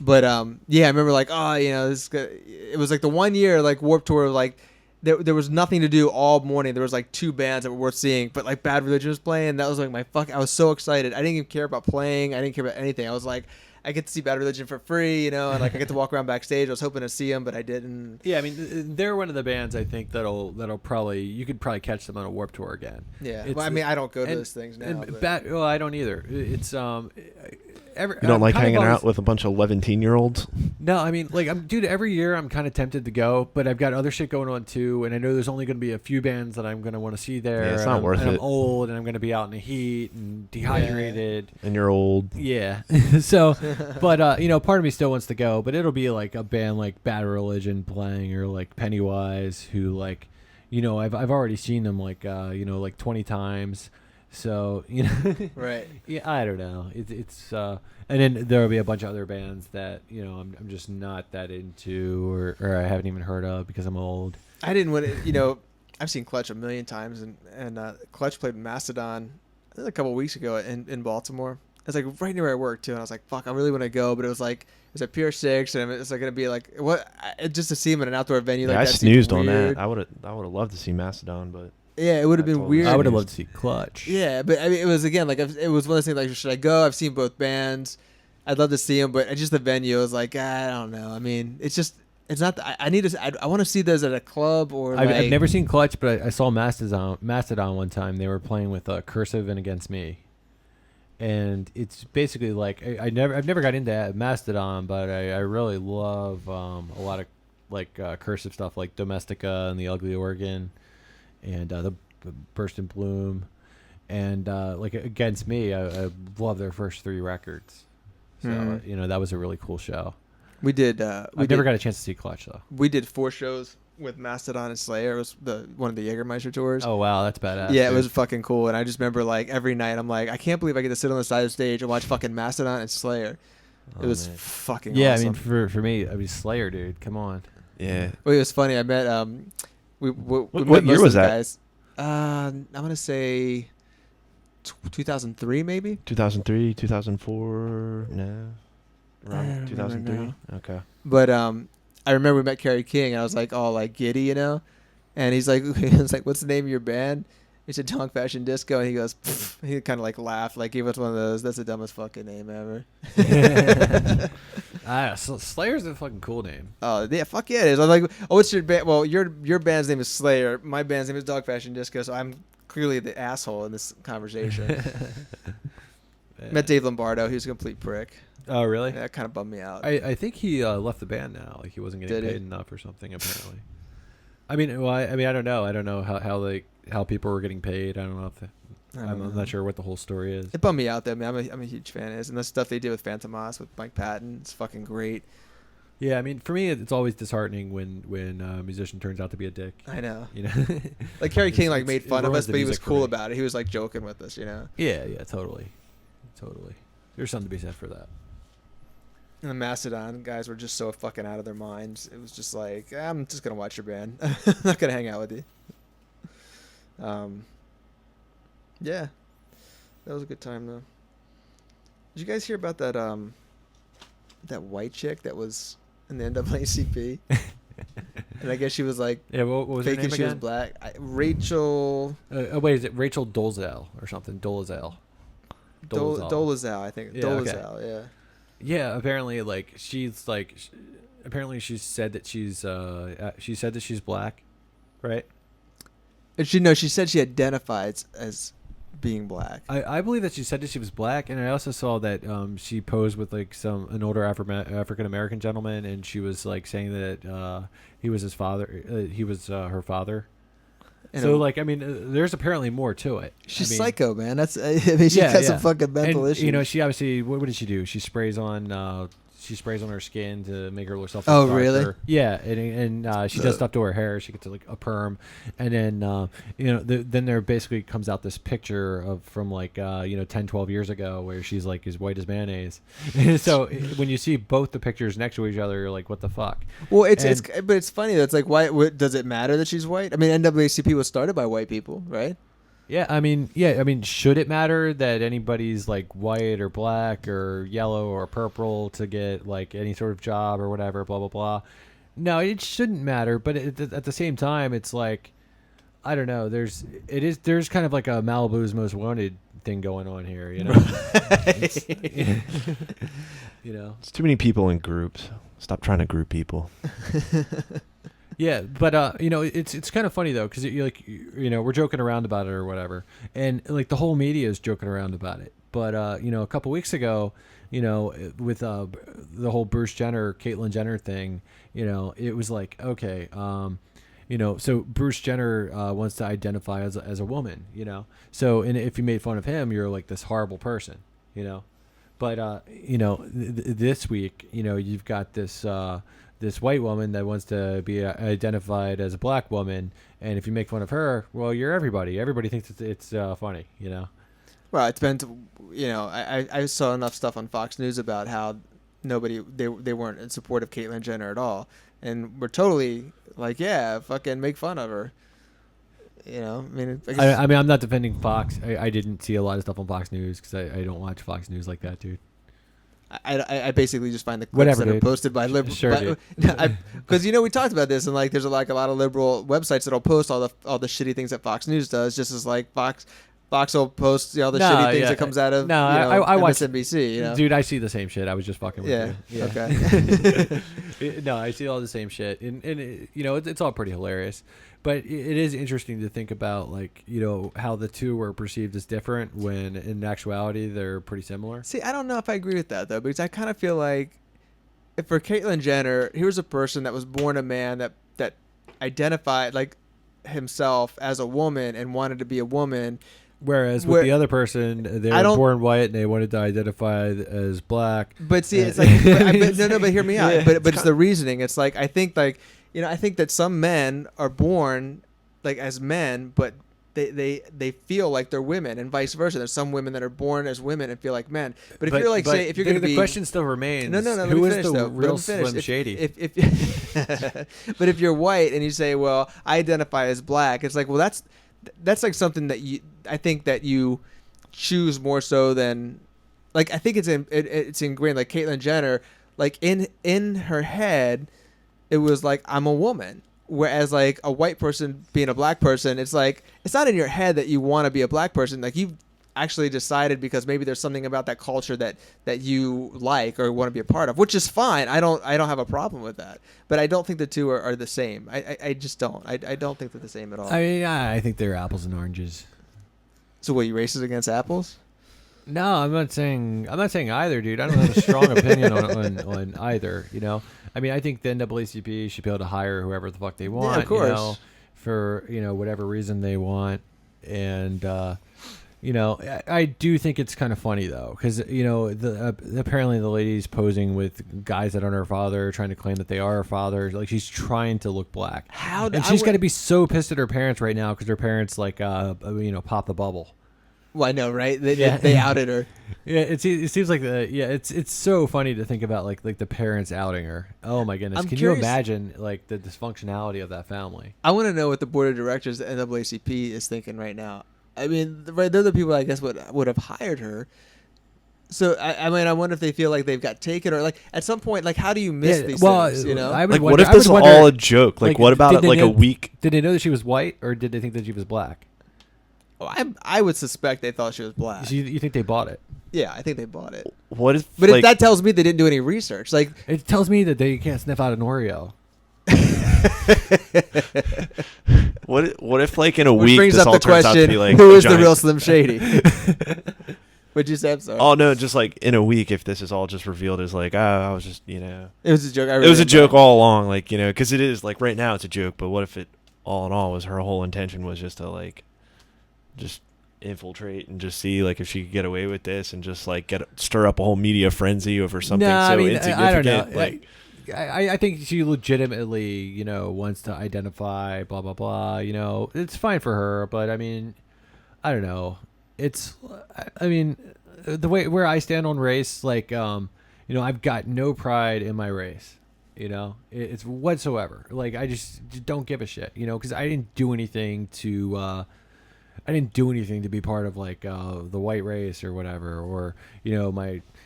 But yeah, I remember like, oh, you know, it was like the 1 year like Warped Tour, like there was nothing to do all morning. There was like 2 bands that were worth seeing, but like Bad Religion was playing. That was like I was so excited. I didn't even care about playing. I didn't care about anything. I was like, I get to see Bad Religion for free, you know, and like I get to walk around backstage. I was hoping to see them, but I didn't. Yeah, I mean, they're one of the bands I think that'll probably, you could probably catch them on a Warped Tour again. Yeah, well, I mean, I don't go to those things now. Well, I don't either. It's You don't like hanging out with a bunch of 11-year-olds? No, I mean, like, dude, every year I'm kind of tempted to go, but I've got other shit going on too, and I know there's only going to be a few bands that I'm going to want to see there. Yeah, it's not worth it. I'm old, and I'm going to be out in the heat and dehydrated. And you're old. Yeah. So, but, you know, part of me still wants to go, but it'll be like a band like Bad Religion playing, or like Pennywise, who, like, you know, I've already seen them like, you know, like 20 times. So, you know, Right. Yeah, I don't know. It's and then there'll be a bunch of other bands that, you know, I'm just not that into, or I haven't even heard of because I'm old. I didn't want to, you know, I've seen Clutch a million times, and Clutch played Mastodon a couple weeks ago in Baltimore. It's like right near where I work too, and I was like, fuck, I really want to go, but it was like, it was at Pier 6, and it's like gonna be like, what, just to see him in an outdoor venue like I that. snoozed on that. I would have loved to see Mastodon, but yeah, it would have been weird. I would have loved to see Clutch. Yeah, but I mean, it was, again, like, it was one of those things like, should I go? I've seen both bands. I'd love to see them, but just the venue was like, I don't know. I mean, it's just, it's not. I need to. I want to see those at a club or. I've never seen Clutch, but I saw Mastodon one time. They were playing with Cursive and Against Me, and it's basically like I've never got into Mastodon, but I really love a lot of like Cursive stuff, like Domestica and The Ugly Organ, and the Burst in Bloom, and like Against Me. I love their first 3 records. So you know, that was a really cool show. We did. I've never got a chance to see Clutch though. We did 4 shows with Mastodon and Slayer. It was one of the Jägermeister tours. Oh wow, that's badass. Yeah, dude. it was fucking cool. And I just remember like every night I'm like, I can't believe I get to sit on the side of the stage and watch fucking Mastodon and Slayer. It was fucking yeah. awesome. I mean, for me, I mean, Slayer, dude. Come on. yeah. Well, it was funny. I met we What met year most was of the that? guys. I'm gonna say 2003 maybe. 2003, 2004, no, I don't around remember 2003. now. Okay. But I remember we met Kerry King, and I was like all like giddy, you know. And he was like, "What's the name of your band?" He said Donk Fashion Disco, and he goes, pfft. He kind of like laughed, like he was one of those. That's the dumbest fucking name ever. Slayer's a fucking cool name. Oh yeah, fuck yeah, it is. I'm like, oh, what's your band? Well, your band's name is Slayer. My band's name is Dog Fashion Disco. So I'm clearly the asshole in this conversation. Met Dave Lombardo. He was a complete prick. Oh really? That kind of bummed me out. I think he left the band now. Like he wasn't getting paid enough or something. Apparently. I mean, well, I don't know. I don't know how people were getting paid. I don't know if I'm not sure what the whole story is. It bummed me out though. Man, I'm a huge fan of his, and the stuff they did with Phantom Moss with Mike Patton, it's fucking great. Yeah, I mean, for me, it's always disheartening when a musician turns out to be a dick. I know. You know, Like Kerry King like made fun of ruins us, the but he was music for cool me. about it. He was like joking with us, you know. Yeah, totally. There's something to be said for that. And the Mastodon guys were just so fucking out of their minds. It was just like, I'm just gonna watch your band. I'm not gonna hang out with you. Yeah, that was a good time though. Did you guys hear about that that white chick that was in the NAACP? And I guess she was like, Yeah, what was her faking name she was again? black. Rachel Wait, is it Rachel Dolezal or something? Dolezal. Dolezal, I think. Yeah, okay. Dolezal, yeah. Yeah, apparently, like apparently she said that she's black, right? And she said she identifies as being black. I believe that she said that she was black, and I also saw that she posed with like an older African American gentleman, and she was like saying that he was his father, he was her father. And So like, I mean, there's apparently more to it. she's I mean, psycho, man. That's I mean, she got some fucking mental and, issues. You know, she obviously what did she do? She sprays on her skin to make her herself. Oh, look really? darker. Yeah, and she does stuff to her hair. She gets like a perm, and then you know, then there basically comes out this picture of from like 10, 12 years ago where she's like as white as mayonnaise. So when you see both the pictures next to each other, you're like, what the fuck? Well, but it's funny. That's like, why does it matter that she's white? I mean, NAACP was started by white people, right? Yeah, I mean, should it matter that anybody's like white or black or yellow or purple to get like any sort of job or whatever, blah blah blah? No, it shouldn't matter. But at the same time, it's like, I don't know. There's kind of like a Malibu's Most Wanted thing going on here, you know. You know, It's too many people in groups. Stop trying to group people. Yeah, but you know, it's kind of funny though, because we're joking around about it or whatever, and like the whole media is joking around about it. But you know, a couple weeks ago, you know, with the whole Bruce Jenner, Caitlyn Jenner thing, you know, it was like, okay, you know, so Bruce Jenner wants to identify as a woman, you know, so and if you made fun of him, you're like this horrible person, you know. But you know, this week, you know, you've got this this white woman that wants to be identified as a black woman, and if you make fun of her, well, you're everybody. Everybody thinks it's funny, you know. Well, it's been, you know, I saw enough stuff on Fox News about how they weren't in support of Caitlyn Jenner at all, and we're totally like, yeah, fucking make fun of her. You know, I mean, I mean, I'm not defending Fox. I didn't see a lot of stuff on Fox News because I don't watch Fox News like that, dude. I basically just find the clips Whatever, that are dude. posted by liberal. Sure, Because you know we talked about this, and like there's a lot of liberal websites that'll post all the shitty things that Fox News does, just as like Fox will post all the shitty things that comes out of I watch MSNBC. You know? Dude, I see the same shit. I was just fucking with you. Yeah. Okay. No, I see all the same shit, and you know, it's all pretty hilarious. But it is interesting to think about, like, you know, how the two were perceived as different when in actuality they're pretty similar. See, I don't know if I agree with that though, because I kind of feel like if for Caitlyn Jenner, here's a person that was born a man that identified like himself as a woman and wanted to be a woman. Whereas with the other person, they were born white and they wanted to identify as black. But see, it's like, but hear me out. Yeah, but it's the reasoning. It's like, I think like, you know, I think that some men are born like as men, but they feel like they're women, and vice versa. There's some women that are born as women and feel like men. But if you're like, say, if you're going to be, the question still remains. No. Who is the real Slim Shady? But if you're white and you say, well, I identify as black, it's like, well, that's like something that I think that you choose more so than, like, I think it's ingrained. Like Caitlyn Jenner, like in her head, it was like, I'm a woman. Whereas like a white person being a black person, it's like, it's not in your head that you want to be a black person. Like you've actually decided because maybe there's something about that culture that you like or want to be a part of, which is fine. I don't have a problem with that. But I don't think the two are the same. I just don't. I don't think they're the same at all. I mean, I think they're apples and oranges. So what, you racist against apples? No, I'm not saying either, dude. I don't have a strong opinion on either, you know. I mean, I think the NAACP should be able to hire whoever the fuck they want, yeah, of course. You know, for, you know, whatever reason they want. And you know, I do think it's kind of funny though, because you know, apparently the lady's posing with guys that aren't her father, trying to claim that they are her father. Like she's trying to look black. And she's got to be so pissed at her parents right now because her parents like you know, pop the bubble. Well, I know, right? They outed her. Yeah, it seems like it's so funny to think about like the parents outing her. Oh my goodness! Can you imagine like the dysfunctionality of that family? I want to know what the board of directors at NAACP is thinking right now. I mean, right, they're the people I guess would have hired her. So I mean, I wonder if they feel like they've got taken, or like at some point, like how do you miss these things? You know, like what if this is all a joke? Like what about like a week? Did they know that she was white, or did they think that she was black? Oh, I would suspect they thought she was black. So you think they bought it? Yeah, I think they bought it. What if? But if that tells me they didn't do any research, like it tells me that they can't sniff out an Oreo. What if like in a week brings this up all the turns out to question, be like who is the real Slim Shady? What'd you say? I'm sorry. Oh no, just like in a week if this is all just revealed as like, I was just, you know, it was a joke. It was a joke all along, like, you know, because it is like right now it's a joke, but what if it all in all was her whole intention was just to like just infiltrate and just see like if she could get away with this and just like stir up a whole media frenzy over something insignificant. I don't know. Like I think she legitimately, you know, wants to identify, blah blah blah. You know, it's fine for her, but I mean, I don't know. I mean, the way where I stand on race, like, you know, I've got no pride in my race. You know, it's whatsoever. Like, I just don't give a shit. You know, because I didn't do anything to. I didn't do anything to be part of like the white race or whatever, or I just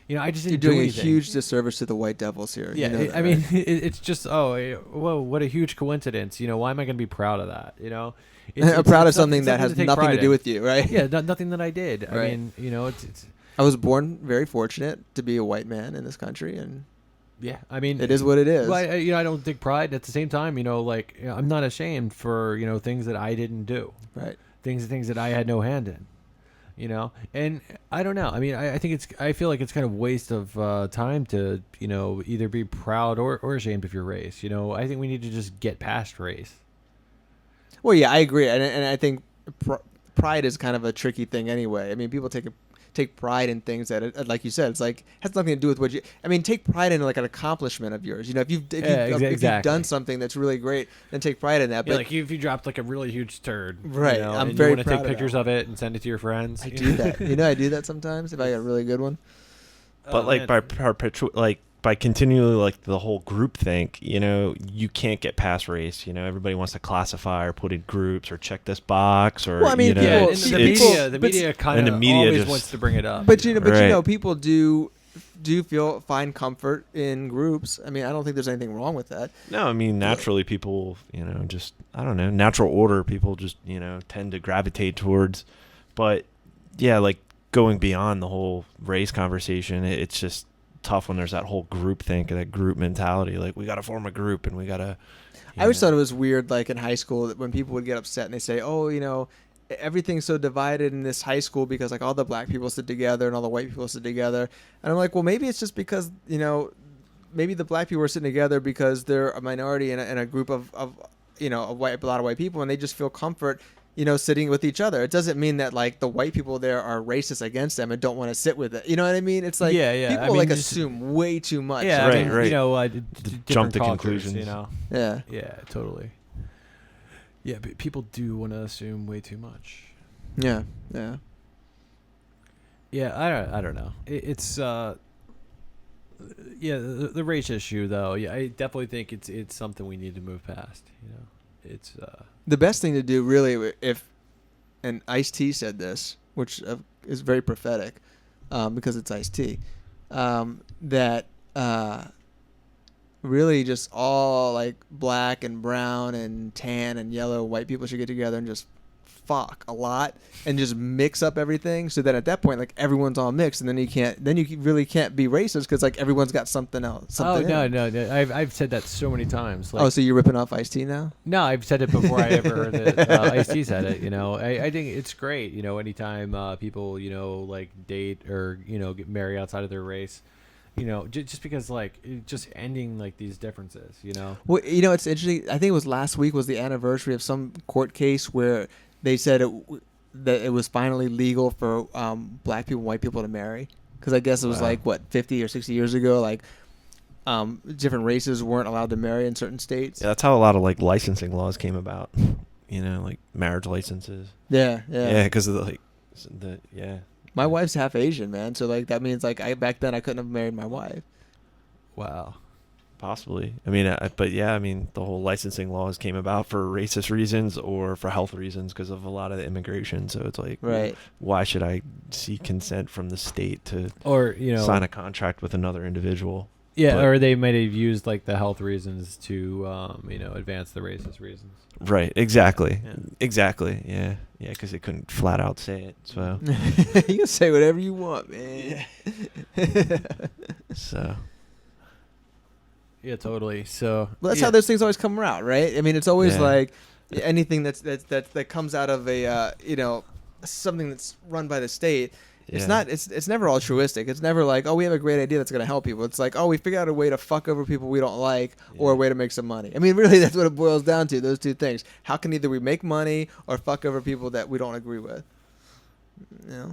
You're didn't do doing a anything. huge disservice to the white devils here. Yeah, You know that, I right? mean, it's just whoa, what a huge coincidence. Why am I going to be proud of that? I'm proud of something it's that has to take nothing pride to do in. with you, right? Yeah, nothing that I did. I Right. mean, it's I was born very fortunate to be a white man in this country, and yeah. I mean, it is what it is. Well, I don't take pride. At the same time, I'm not ashamed for things that I didn't do, Right. things that I had no hand in. And I don't know. I mean, I feel like it's kind of waste of time to either be proud or ashamed of your race. I think we need to just get past race. Well, yeah, I agree, and I think pride is kind of a tricky thing anyway. I mean, people take pride in things that, like you said, it's like has nothing to do with what you. I mean, take pride in like an accomplishment of yours. If you've done something that's really great, then take pride in that. Yeah, But like if you dropped like a really huge turd, Right, I'm and very you want to proud take of pictures that. of it and send it to your friends. I do that. I do that sometimes if I got a really good one. But like by continually like the whole group think, you can't get past race. Everybody wants to classify or put in groups or check this box or. Well, I mean, Yeah, people- and people- the media kind and of the media always just- wants to bring it up. But Right. people do find comfort in groups. I mean, I don't think there's anything wrong with that. No, I mean naturally people, just I don't know, natural order people just, tend to gravitate towards. But yeah, like going beyond the whole race conversation, it's just tough when there's that whole group think, that group mentality. Like we got to form a group and we got to. I always thought it was weird, like in high school, that when people would get upset and they say, "Oh, everything's so divided in this high school because like all the black people sit together and all the white people sit together." And I'm like, well, maybe it's just because maybe the black people are sitting together because they're a minority in a group of a lot of white people, and they just feel comfort. Sitting with each other. It doesn't mean that like the white people there are racist against them and don't want to sit with it. You know what I mean? It's like Yeah. people I mean, like just- assume way too much. Yeah, Right, right. different jump to cultures, conclusions. Yeah. Yeah, totally. Yeah, but people do want to assume way too much. Yeah. Yeah. Yeah, I don't know. It's the race issue though. Yeah, I definitely think it's something we need to move past. It's The best thing to do, really, and Ice-T said this, which is very prophetic, because it's Ice-T, that really just all like black and brown and tan and yellow white people should get together and just fuck a lot and just mix up everything, so that at that point like everyone's all mixed, and then you really can't be racist because like everyone's got something else. no. I've said that so many times. Like, Oh, so you're ripping off Ice-T now? no, I've said it before I ever heard that Ice-T said it. I think it's great. Anytime people like date or get married outside of their race. Just because just ending like these differences. Well, it's interesting. I think it was last week was the anniversary of some court case where they said that it was finally legal for black people and white people to marry. Because I guess it was Wow. 50 or 60 years ago, different races weren't allowed to marry in certain states. Yeah, that's how a lot of like licensing laws came about. Like marriage licenses. Yeah. Yeah, because of the My wife's half Asian, man. So that means back then I couldn't have married my wife. Wow. Possibly. I mean, the whole licensing laws came about for racist reasons or for health reasons because of a lot of the immigration. So it's like, Right. why should I seek consent from the state to Or sign a contract with another individual? yeah, but- or they might have used like the health reasons to advance the racist reasons. Right. Exactly. Yeah. Exactly. Yeah. Yeah. Because they couldn't flat out say it. So. You can say whatever you want, man. So. Yeah, totally. So Well, that's yeah. how those things always come out, right? I mean, it's always Yeah. like anything that comes out of a something that's run by the state. It's Yeah. not. It's never altruistic. It's never like, oh, we have a great idea that's going to help people. It's like, oh, we figured out a way to fuck over people we don't like, or a Yeah. way to make some money. I mean, really, that's what it boils down to. Those two things. How can either we make money or fuck over people that we don't agree with?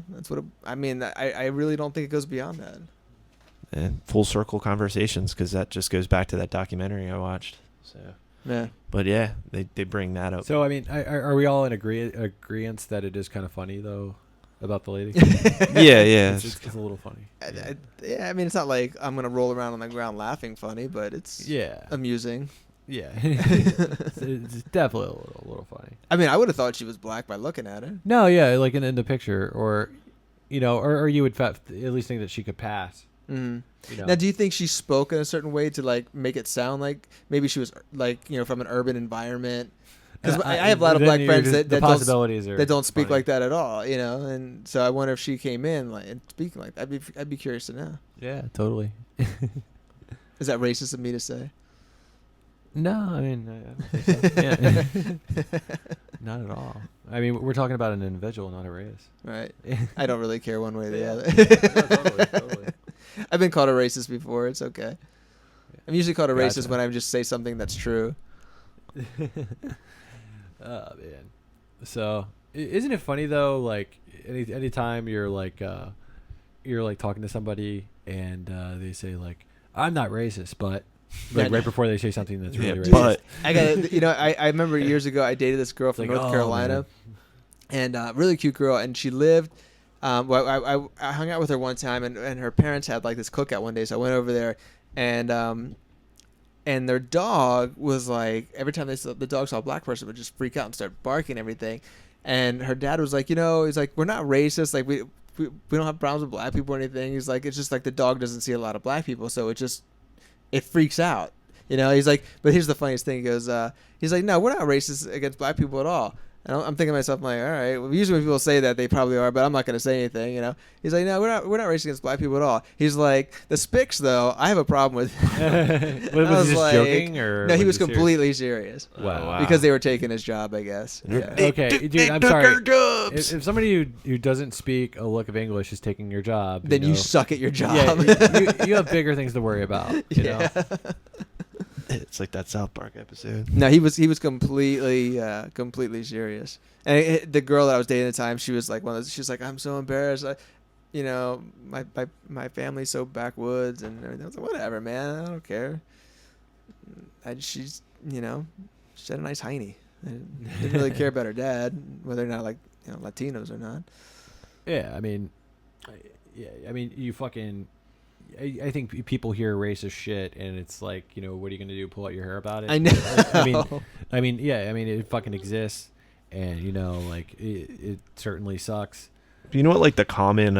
That's what. I really don't think it goes beyond that. And full circle conversations because that just goes back to that documentary I watched. So. Yeah. But yeah, they bring that up. So I mean, are we all in agreement that it is kind of funny though about the lady? yeah. It's a little funny. Yeah, I mean, it's not like I'm gonna roll around on the ground laughing funny, but it's Yeah. amusing. Yeah, it's definitely a little funny. I mean, I would have thought she was black by looking at her. No, yeah, like in the picture, or or you would at least think that she could pass. Mm-hmm. Now, do you think she spoke in a certain way to like make it sound like maybe she was like from an urban environment? Because I have a lot of black friends that don't speak funny. like that at all, and so I wonder if she came in like and speaking like that. I'd be curious to know. Yeah, totally. Is that racist of me to say? No, I mean, I don't think so. Yeah. Not at all. I mean, we're talking about an individual, not a race. Right. I don't really care one way or the other. No, totally. I've been called a racist before. It's okay. I'm usually called a racist Gotcha. when I just say something that's true. Oh man. So isn't it funny though? Like anytime you're like talking to somebody and they say like, "I'm not racist," but like right before they say something that's really racist. But I got I remember years ago I dated this girl from Like, North Carolina, and really cute girl, and she lived. Well, I hung out with her one time, and her parents had like this cookout one day, so I went over there, and their dog was like every time the dog saw a black person would just freak out and start barking and everything, and her dad was like, he's like, we're not racist, like we don't have problems with black people or anything. He's like, it's just like the dog doesn't see a lot of black people, so it freaks out. He's like, but here's the funniest thing. He goes, he's like, no, we're not racist against black people at all. And I'm thinking to myself, I'm like, all right. Well, usually when people say that, they probably are, but I'm not going to say anything. He's like, no, we're not racist against black people at all. He's like, the Spics though, I have a problem with. Was he just joking or? No, he was completely serious. Wow. Because they were taking his job, I guess. Yeah. Okay, dude, I'm sorry. If somebody who doesn't speak a lick of English is taking your job, then you suck at your job. Yeah, you have bigger things to worry about. You know? it's like that South Park episode. No, he was completely serious. And the girl that I was dating at the time, she was like she was like, I'm so embarrassed. My family's so backwoods and everything. I was like, whatever, man. I don't care. She had a nice hiney. I didn't really care about her dad, whether or not like Latinos or not. Yeah, I mean, you fucking. I think people hear racist shit and it's like, what are you gonna do? Pull out your hair about it? I know. I mean, it fucking exists, and it certainly sucks. You know what? Like the common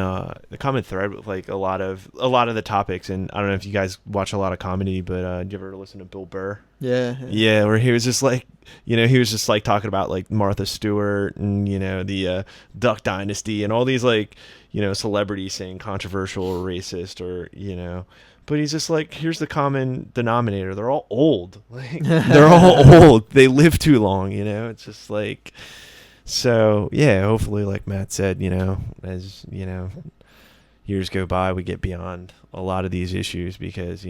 thread with like a lot of the topics, and I don't know if you guys watch a lot of comedy, but do you ever listen to Bill Burr? Yeah. Where he was just like, he was just like talking about like Martha Stewart and the Duck Dynasty and all these like celebrities saying controversial or racist or but he's just like, here's the common denominator: they're all old. Like they're all old. They live too long. It's just like. So yeah, hopefully, like Matt said, as years go by, we get beyond a lot of these issues because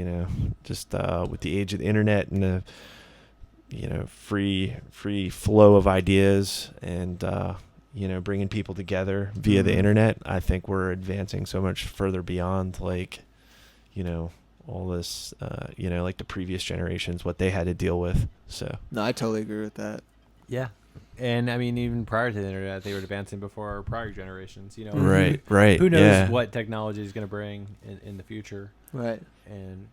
just with the age of the internet and the free flow of ideas and bringing people together via the internet, I think we're advancing so much further beyond like all this like the previous generations, what they had to deal with. So no, I totally agree with that. Yeah. And I mean, even prior to the internet, they were advancing before our prior generations. Right. Who knows yeah. what technology is going to bring in the future? Right. And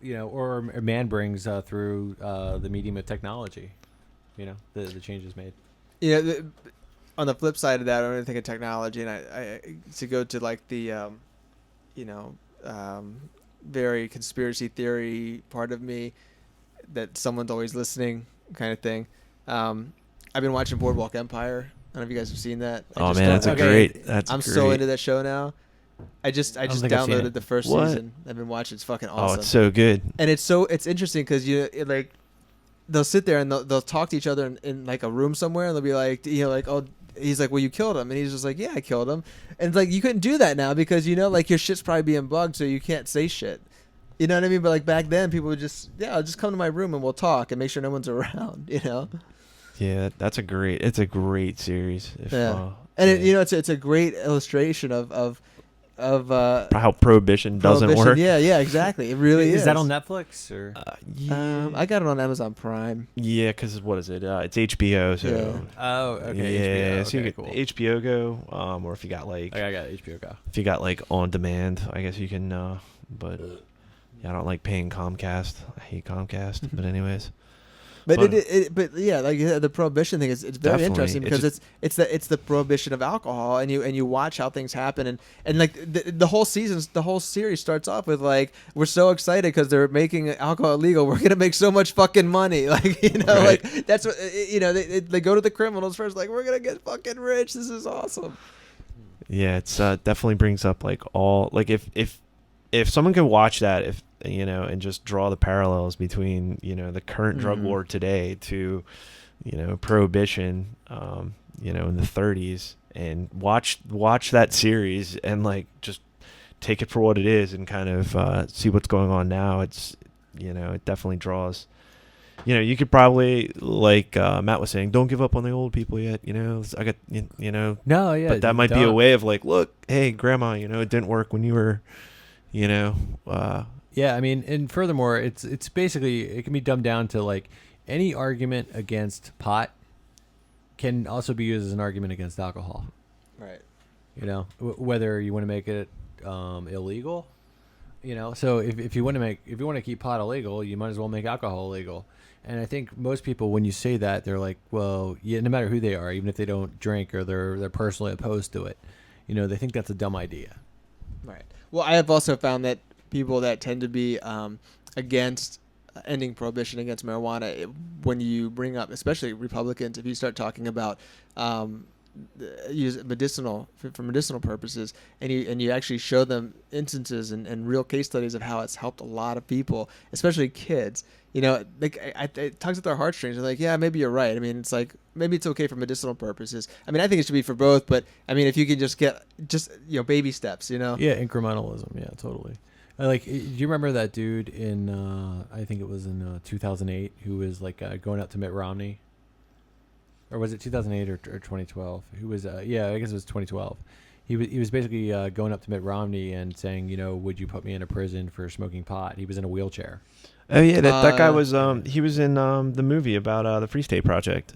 or a man brings through the medium of technology. The changes made. Yeah. On the flip side of that, I don't even think of technology, and I to go to like the, very conspiracy theory part of me, that someone's always listening kind of thing. I've been watching Boardwalk Empire. I don't know if you guys have seen that. Oh man, that's great. I'm so into that show now. I just downloaded the first season. I've been watching. It's fucking awesome. Oh, it's so good. And it's interesting because they'll sit there and they'll talk to each other in like a room somewhere, and they'll be like, oh, he's like, well, you killed him, and he's just like, yeah, I killed him, and it's like you couldn't do that now because like your shit's probably being bugged, so you can't say shit. You know what I mean? But like back then, people would just come to my room and we'll talk and make sure no one's around. Yeah, it's a great series. And it's a great illustration of how prohibition doesn't work. Yeah, exactly. It really is. Is that on Netflix or? I got it on Amazon Prime. Yeah, because what is it? It's HBO. So. Yeah. Oh, okay. Yeah, HBO. so you Okay, get cool. HBO Go, or if you got like. I got HBO Go. If you got like on demand, I guess you can. But yeah, I don't like paying Comcast. I hate Comcast. But anyways. But fun. but yeah, like the prohibition thing is it's very Definitely. interesting because it's the prohibition of alcohol, and you watch how things happen, and like the whole series starts off with like, we're so excited because they're making alcohol illegal, we're gonna make so much fucking money, like, you know, Right. like that's what, you know, they go to the criminals first, like, we're gonna get fucking rich, this is awesome. Yeah, it's definitely brings up like all like if someone could watch that, if you know, and just draw the parallels between, you know, the current drug war today to, you know, prohibition, you know, in the 30s, and watch that series and like just take it for what it is and kind of see what's going on now. It's, you know, it definitely draws. You know, you could probably, like Matt was saying, don't give up on the old people yet. You know, I got, you know. No, yeah. But that might be a way of like, look, hey, grandma, you know, it didn't work when you were, you know. Yeah, I mean, and furthermore, it's basically, it can be dumbed down to like any argument against pot can also be used as an argument against alcohol. Right. You know, whether you want to make it illegal, you know. So if you want to keep pot illegal, you might as well make alcohol illegal. And I think most people, when you say that, they're like, well, yeah, no matter who they are, even if they don't drink or they're personally opposed to it, you know, they think that's a dumb idea. Right. Well, I have also found that people that tend to be against ending prohibition against marijuana, when you bring up, especially Republicans, if you start talking about use for medicinal purposes, and you actually show them instances and real case studies of how it's helped a lot of people, especially kids, you know, like it tugs at their heartstrings. They're like, yeah, maybe you're right. I mean, it's like, maybe it's okay for medicinal purposes. I mean, I think it should be for both, but I mean, if you could just you know, baby steps, you know. Yeah, incrementalism. Yeah, totally. Like, do you remember that dude in I think it was in 2008 who was like going up to Mitt Romney, or was it 2008 or 2012? Who was yeah, I guess it was 2012. He was basically going up to Mitt Romney and saying, you know, would you put me in a prison for smoking pot? He was in a wheelchair. Oh yeah, that guy was he was in the movie about the Free State Project.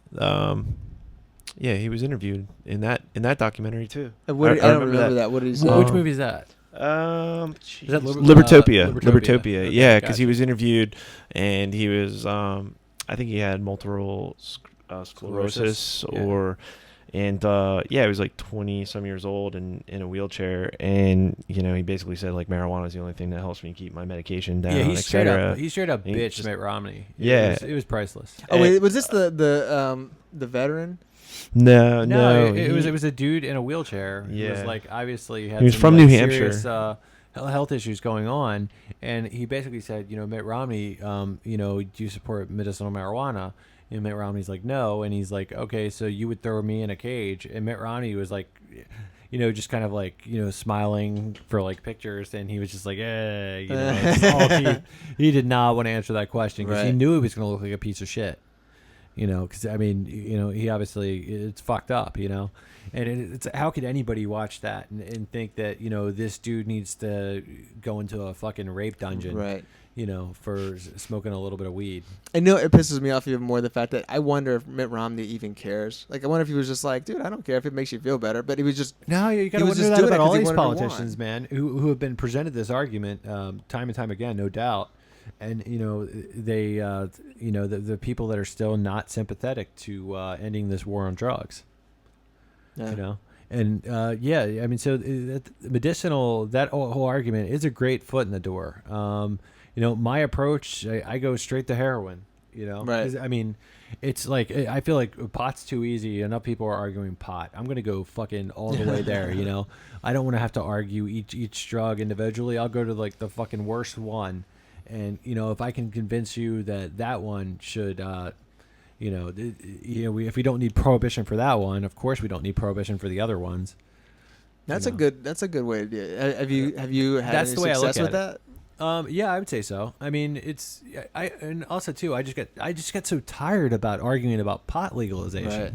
Yeah, he was interviewed in that documentary too. I don't remember that. What did he say? Which movie is that? Is that Libertopia? Libertopia. Libertopia. Okay, Yeah, because gotcha. he was interviewed, and he was I think he had multiple sclerosis, Yeah. yeah, he was like 20 some years old and in a wheelchair, and you know, he basically said like, marijuana is the only thing that helps me keep my medication down. Yeah, he straight up And he bitched just- Mitt Romney. Yeah. It was priceless. Oh wait, was this the veteran? No, it was a dude in a wheelchair. Who was Yeah. like, obviously had He was some, from like, New Hampshire. serious, health issues going on, and he basically said, you know, Mitt Romney, you know, do you support medicinal marijuana? And Mitt Romney's like, no, and he's like, okay, so you would throw me in a cage? And Mitt Romney was like, you know, just kind of like, you know, smiling for like pictures, and he was just like, you know, it's all he did not want to answer that question because he Right. knew he was going to look like a piece of shit. You know, because I mean, you know, he obviously, it's fucked up, you know, and it's how could anybody watch that and think that, you know, this dude needs to go into a fucking rape dungeon, Right. you know, for smoking a little bit of weed. I know it pisses me off even more the fact that I wonder if Mitt Romney even cares. Like, I wonder if he was just like, dude, I don't care if it makes you feel better, but he was just. No, you got He to was wonder just that doing about it all 'cause he these wanted to politicians, win. man, who have been presented this argument time and time again, no doubt. And, you know, they, you know, the people that are still not sympathetic to ending this war on drugs, Yeah. you know. And, yeah, I mean, so medicinal, that whole argument is a great foot in the door. You know, my approach, I go straight to heroin, you know. Right. 'Cause, I mean, it's like, I feel like pot's too easy. Enough people are arguing pot. I'm going to go fucking all the way there, you know. I don't want to have to argue each drug individually. I'll go to like the fucking worst one. And, you know, if I can convince you that one should, you know, if we don't need prohibition for that one, of course we don't need prohibition for the other ones. That's You a know. good. That's a good way to do it. Have you had That's any the way I look success with at that? Yeah, I would say so. I mean, and also too, I just get so tired about arguing about pot legalization. Right.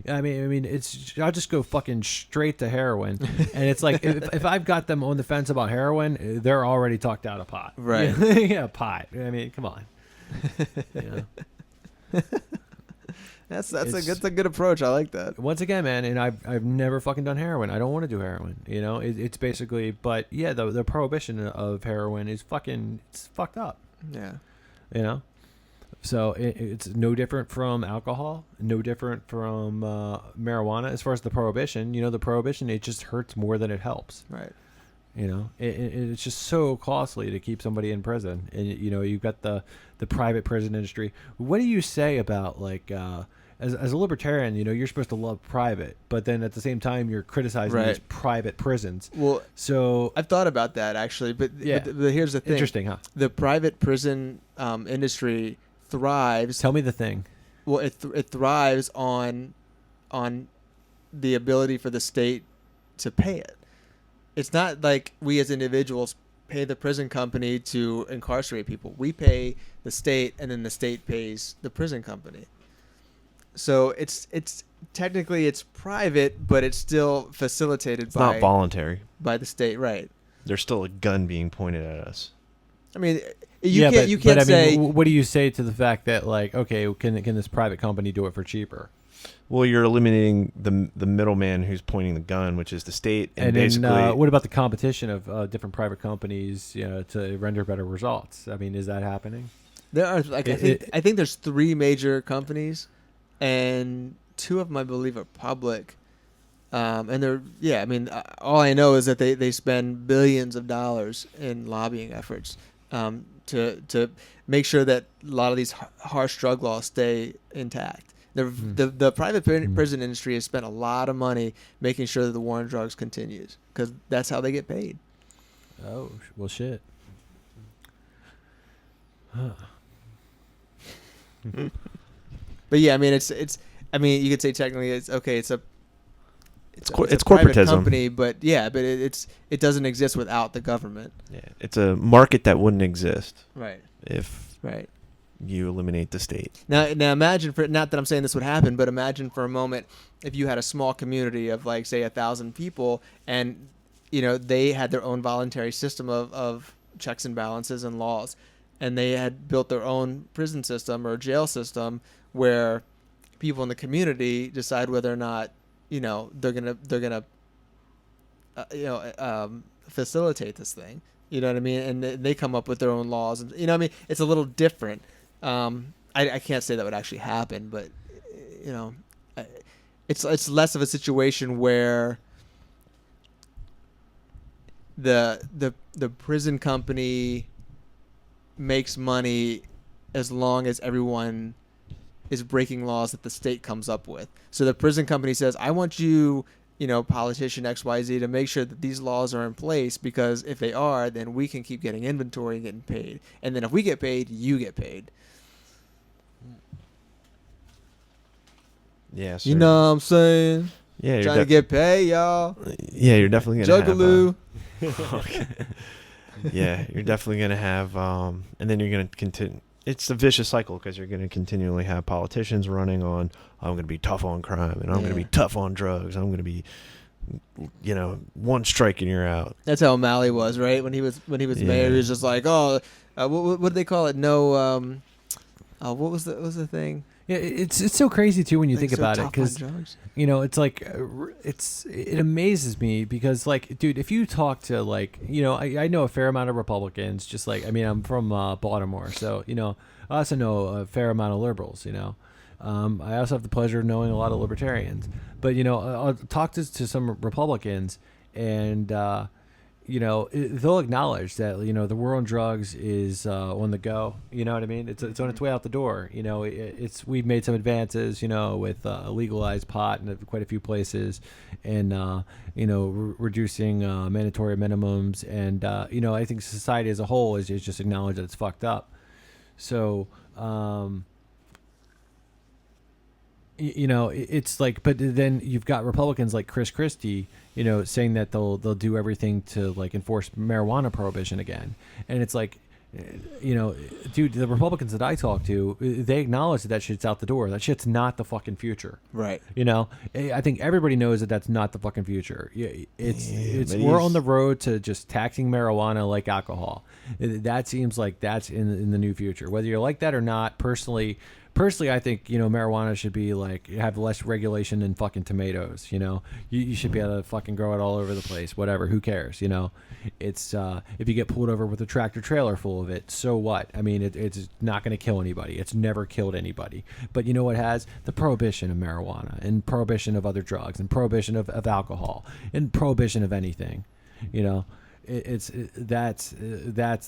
I mean, I'll just go fucking straight to heroin, and it's like if I've got them on the fence about heroin, they're already talked out of pot. Right. Yeah, pot. I mean, come on. You know? That's a good approach. I like that. Once again, man, and I've never fucking done heroin. I don't want to do heroin. You know, it's basically, but yeah, the prohibition of heroin is fucking, it's fucked up. Yeah. You know, So it's no different from alcohol, no different from marijuana. As far as the prohibition, the prohibition, it just hurts more than it helps. Right. It's just so costly to keep somebody in prison. And, you've got the private prison industry. What do you say about, like, as a libertarian, you're supposed to love private, but then at the same time, you're criticizing these private prisons. Well, so I've thought about that, actually. But here's the thing. Interesting, huh? The private prison industry thrives. Tell me the thing. Well, it thrives on the ability for the state to pay it. It's not like we as individuals pay the prison company to incarcerate people. We pay the state, and then the state pays the prison company. So it's technically it's private, but it's still facilitated It's not voluntary. by the state, right? There's still a gun being pointed at us. I mean, you can't say. What do you say to the fact that, like, okay, can this private company do it for cheaper? Well, you're eliminating the middleman who's pointing the gun, which is the state, and basically. Then, what about the competition of different private companies, to render better results? I mean, is that happening? There are I think there's 3 major companies, and 2 of them I believe are public. And they're I mean, all I know is that they spend billions of dollars in lobbying efforts to make sure that a lot of these harsh drug laws stay intact. The private prison industry has spent a lot of money making sure that the war on drugs continues, because that's how they get paid. Oh, well, shit. Huh. But yeah, I mean, it's I mean, you could say technically it's okay. It's a private corporatism company, but it doesn't exist without the government. Yeah, it's a market that wouldn't exist. Right. If Right. you eliminate the state. Now imagine, not that I'm saying this would happen, but imagine for a moment if you had a small community of, like, say 1,000 people, and they had their own voluntary system of checks and balances and laws, and they had built their own prison system or jail system where people in the community decide whether or not they're gonna facilitate this thing. You know what I mean? And they come up with their own laws, and what I mean, it's a little different. I can't say that would actually happen, but it's less of a situation where the prison company makes money as long as everyone is breaking laws that the state comes up with. So the prison company says, I want you, politician XYZ, to make sure that these laws are in place, because if they are, then we can keep getting inventory and getting paid. And then if we get paid, you get paid. Yeah, sir. You know what I'm saying? Yeah, you're trying to get paid, y'all. Yeah, you're definitely gonna Juggaloo. Okay. Yeah, you're definitely gonna have, and then you're gonna continue. It's a vicious cycle, because you're gonna continually have politicians running on, I'm gonna be tough on crime, and I'm gonna be tough on drugs. I'm gonna be, one strike and you're out. That's how O'Malley was, right? When he was mayor, he was just like, what did they call it? No, what was the thing? Yeah, it's so crazy too when you think so about it, because it's like it amazes me, because, like, dude, if you talk to, like, I know a fair amount of Republicans, just like, I mean, I'm from Baltimore, so I also know a fair amount of liberals. I also have the pleasure of knowing a lot of libertarians, but I'll talk to some Republicans, and they'll acknowledge that the war on drugs is on the go. You know what I mean? It's on its way out the door. We've made some advances, with legalized pot in quite a few places, and reducing mandatory minimums, and I think society as a whole is just acknowledged that it's fucked up. So it's like, but then you've got Republicans like Chris Christie, saying that they'll do everything to, like, enforce marijuana prohibition again. And it's like, dude, the Republicans that I talk to, they acknowledge that shit's out the door. That shit's not the fucking future. Right. I think everybody knows that that's not the fucking future. We're on the road to just taxing marijuana like alcohol. That seems like that's in the new future. Whether you like that or not, personally, personally, I think, marijuana should be like have less regulation than fucking tomatoes. You should be able to fucking grow it all over the place. Whatever, who cares? It's if you get pulled over with a tractor trailer full of it, so what? I mean, it's not going to kill anybody. It's never killed anybody. But you know what has? The prohibition of marijuana and prohibition of other drugs and prohibition of alcohol and prohibition of anything. That's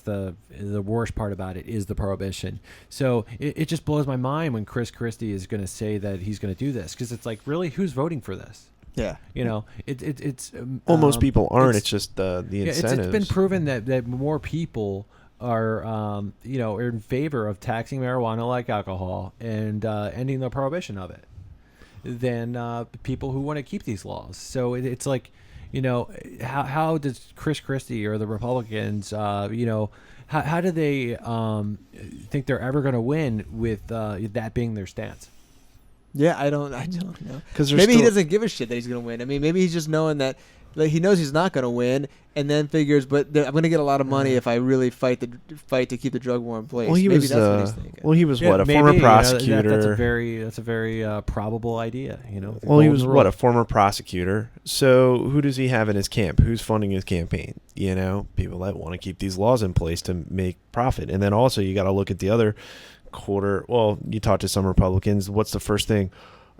the worst part about it is the prohibition. So it just blows my mind when Chris Christie is going to say that he's going to do this, because it's like, really, who's voting for this? Yeah, it's most people aren't. It's just the incentives. It's been proven that more people are are in favor of taxing marijuana like alcohol and ending the prohibition of it than people who want to keep these laws. So it's like, how does Chris Christie or the Republicans, how do they think they're ever going to win with that being their stance? Yeah, I don't know. Because maybe he doesn't give a shit that he's going to win. I mean, maybe he's just knowing that he knows he's not going to win, and then figures, but I'm going to get a lot of money if I really fight to keep the drug war in place. Well, maybe that's what he's thinking. Well, he was a former prosecutor. That's a very probable idea. Well, he was a former prosecutor. So who does he have in his camp? Who's funding his campaign? People that want to keep these laws in place to make profit, and then also you got to look at the other quarter. Well, you talk to some Republicans. What's the first thing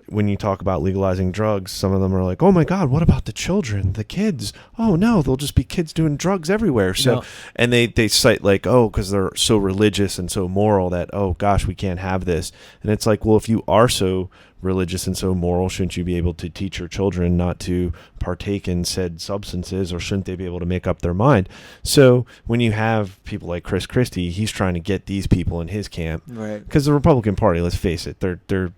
when you talk about legalizing drugs? Some of them are like, "Oh my God, what about the children, the kids? Oh no, they'll just be kids doing drugs everywhere." So, and they cite like, "Oh, because they're so religious and so moral that, oh gosh, we can't have this." And it's like, well, if you are so religious and so moral, shouldn't you be able to teach your children not to partake in said substances, or shouldn't they be able to make up their mind? So when you have people like Chris Christie, he's trying to get these people in his camp, right? Because the Republican Party, let's face it, the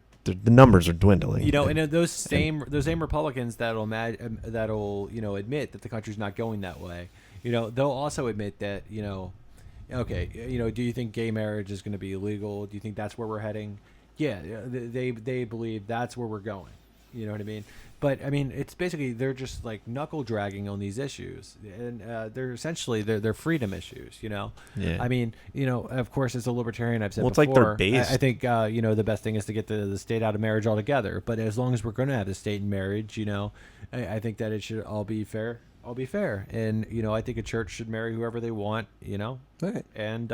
numbers are dwindling. And those same Republicans that'll admit that the country's not going that way. They'll also admit that okay, do you think gay marriage is going to be illegal? Do you think that's where we're heading? Yeah, they believe that's where we're going. You know what I mean? But I mean, it's basically they're just like knuckle dragging on these issues, and they're essentially they're freedom issues. Yeah. I mean, of course, as a libertarian, I've said before, it's like they're based. I think the best thing is to get the state out of marriage altogether. But as long as we're going to have the state in marriage, I think that it should all be fair. And I think a church should marry whoever they want. Right. And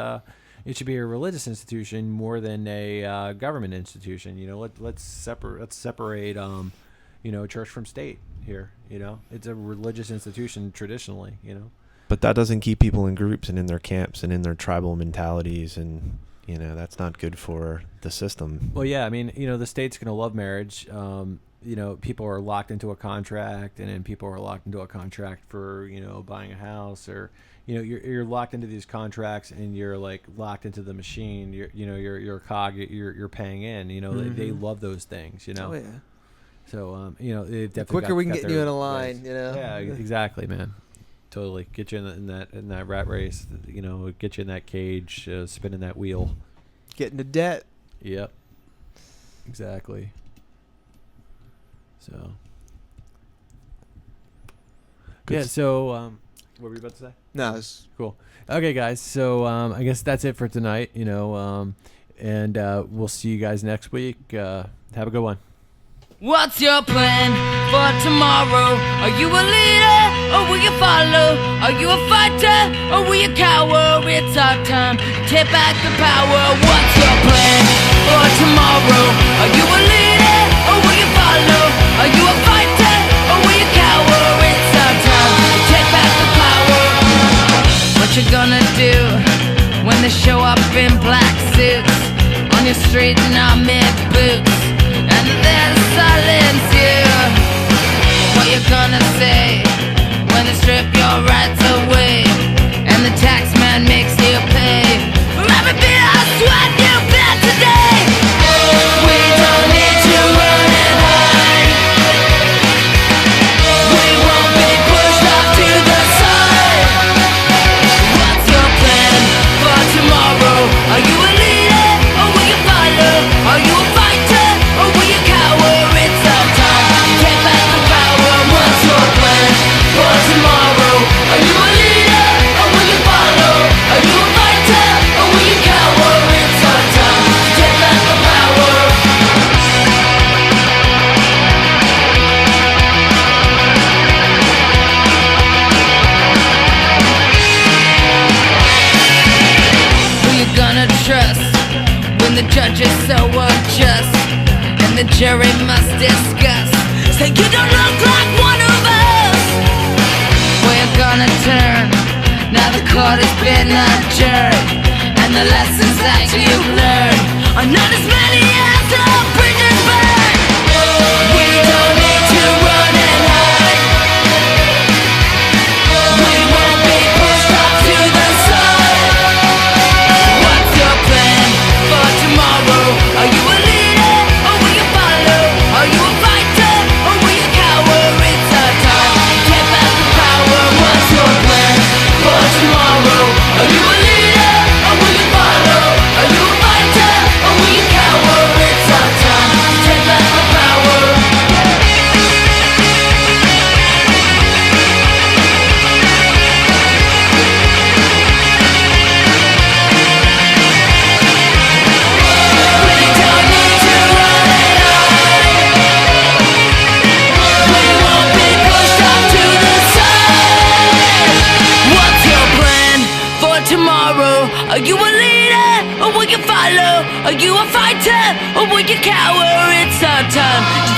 it should be a religious institution more than a government institution. Let's separate church from state here. It's a religious institution traditionally. But that doesn't keep people in groups and in their camps and in their tribal mentalities, and that's not good for the system. Well, yeah, I mean, the state's going to love marriage. People are locked into a contract, and then people are locked into a contract for buying a house, or you're locked into these contracts, and you're like locked into the machine. You're a cog. You're paying in. They love those things. Oh yeah. So they've definitely quicker we can get you in a line. Yeah, exactly, man. Totally get you in that rat race. Get you in that cage, spinning that wheel. Get into debt. Yep. Exactly. So. Yeah. So. What were you about to say? No, it's cool. Okay, guys. So I guess that's it for tonight. And we'll see you guys next week. Have a good one. What's your plan for tomorrow? Are you a leader or will you follow? Are you a fighter or will you cower? It's our time to take back the power. What's your plan for tomorrow? Are you a leader or will you follow? Are you a fighter or will you cower? It's our time to take back the power. What you gonna do when they show up in black suits on your street in army boots? And then silence you. What you gonna say when they strip your rights away and the tax man makes you pay for every bit of sweat you bled today? We don't need to run and hide. We won't be pushed off to the side. What's your plan for tomorrow? Are you a leader or will you follow? Are you a fighter or will you cower? It's our time to take back the power. What's your plan for tomorrow? Are you a leader? the judge is so unjust, and the jury must discuss. Say you don't look like one of us. We're gonna turn. Now the court has been adjourned, and the lessons that you've learned are not as many as the bridges burn. We don't need to run and hide. We won't be pushed off to the side. What's your plan for tomorrow? Are you a leader or will you follow? Are you a fighter or will you cower? It's our time to get back the power. What's your plan for tomorrow? Are you a leader or will you follow? Are you a fighter or will you cower? It's our time to take back the power. We don't need to run and hide. We won't be pushed off to the side. What's your plan for tomorrow? Are you a leader or will you follow? Are you a fighter or will you cower? It's our time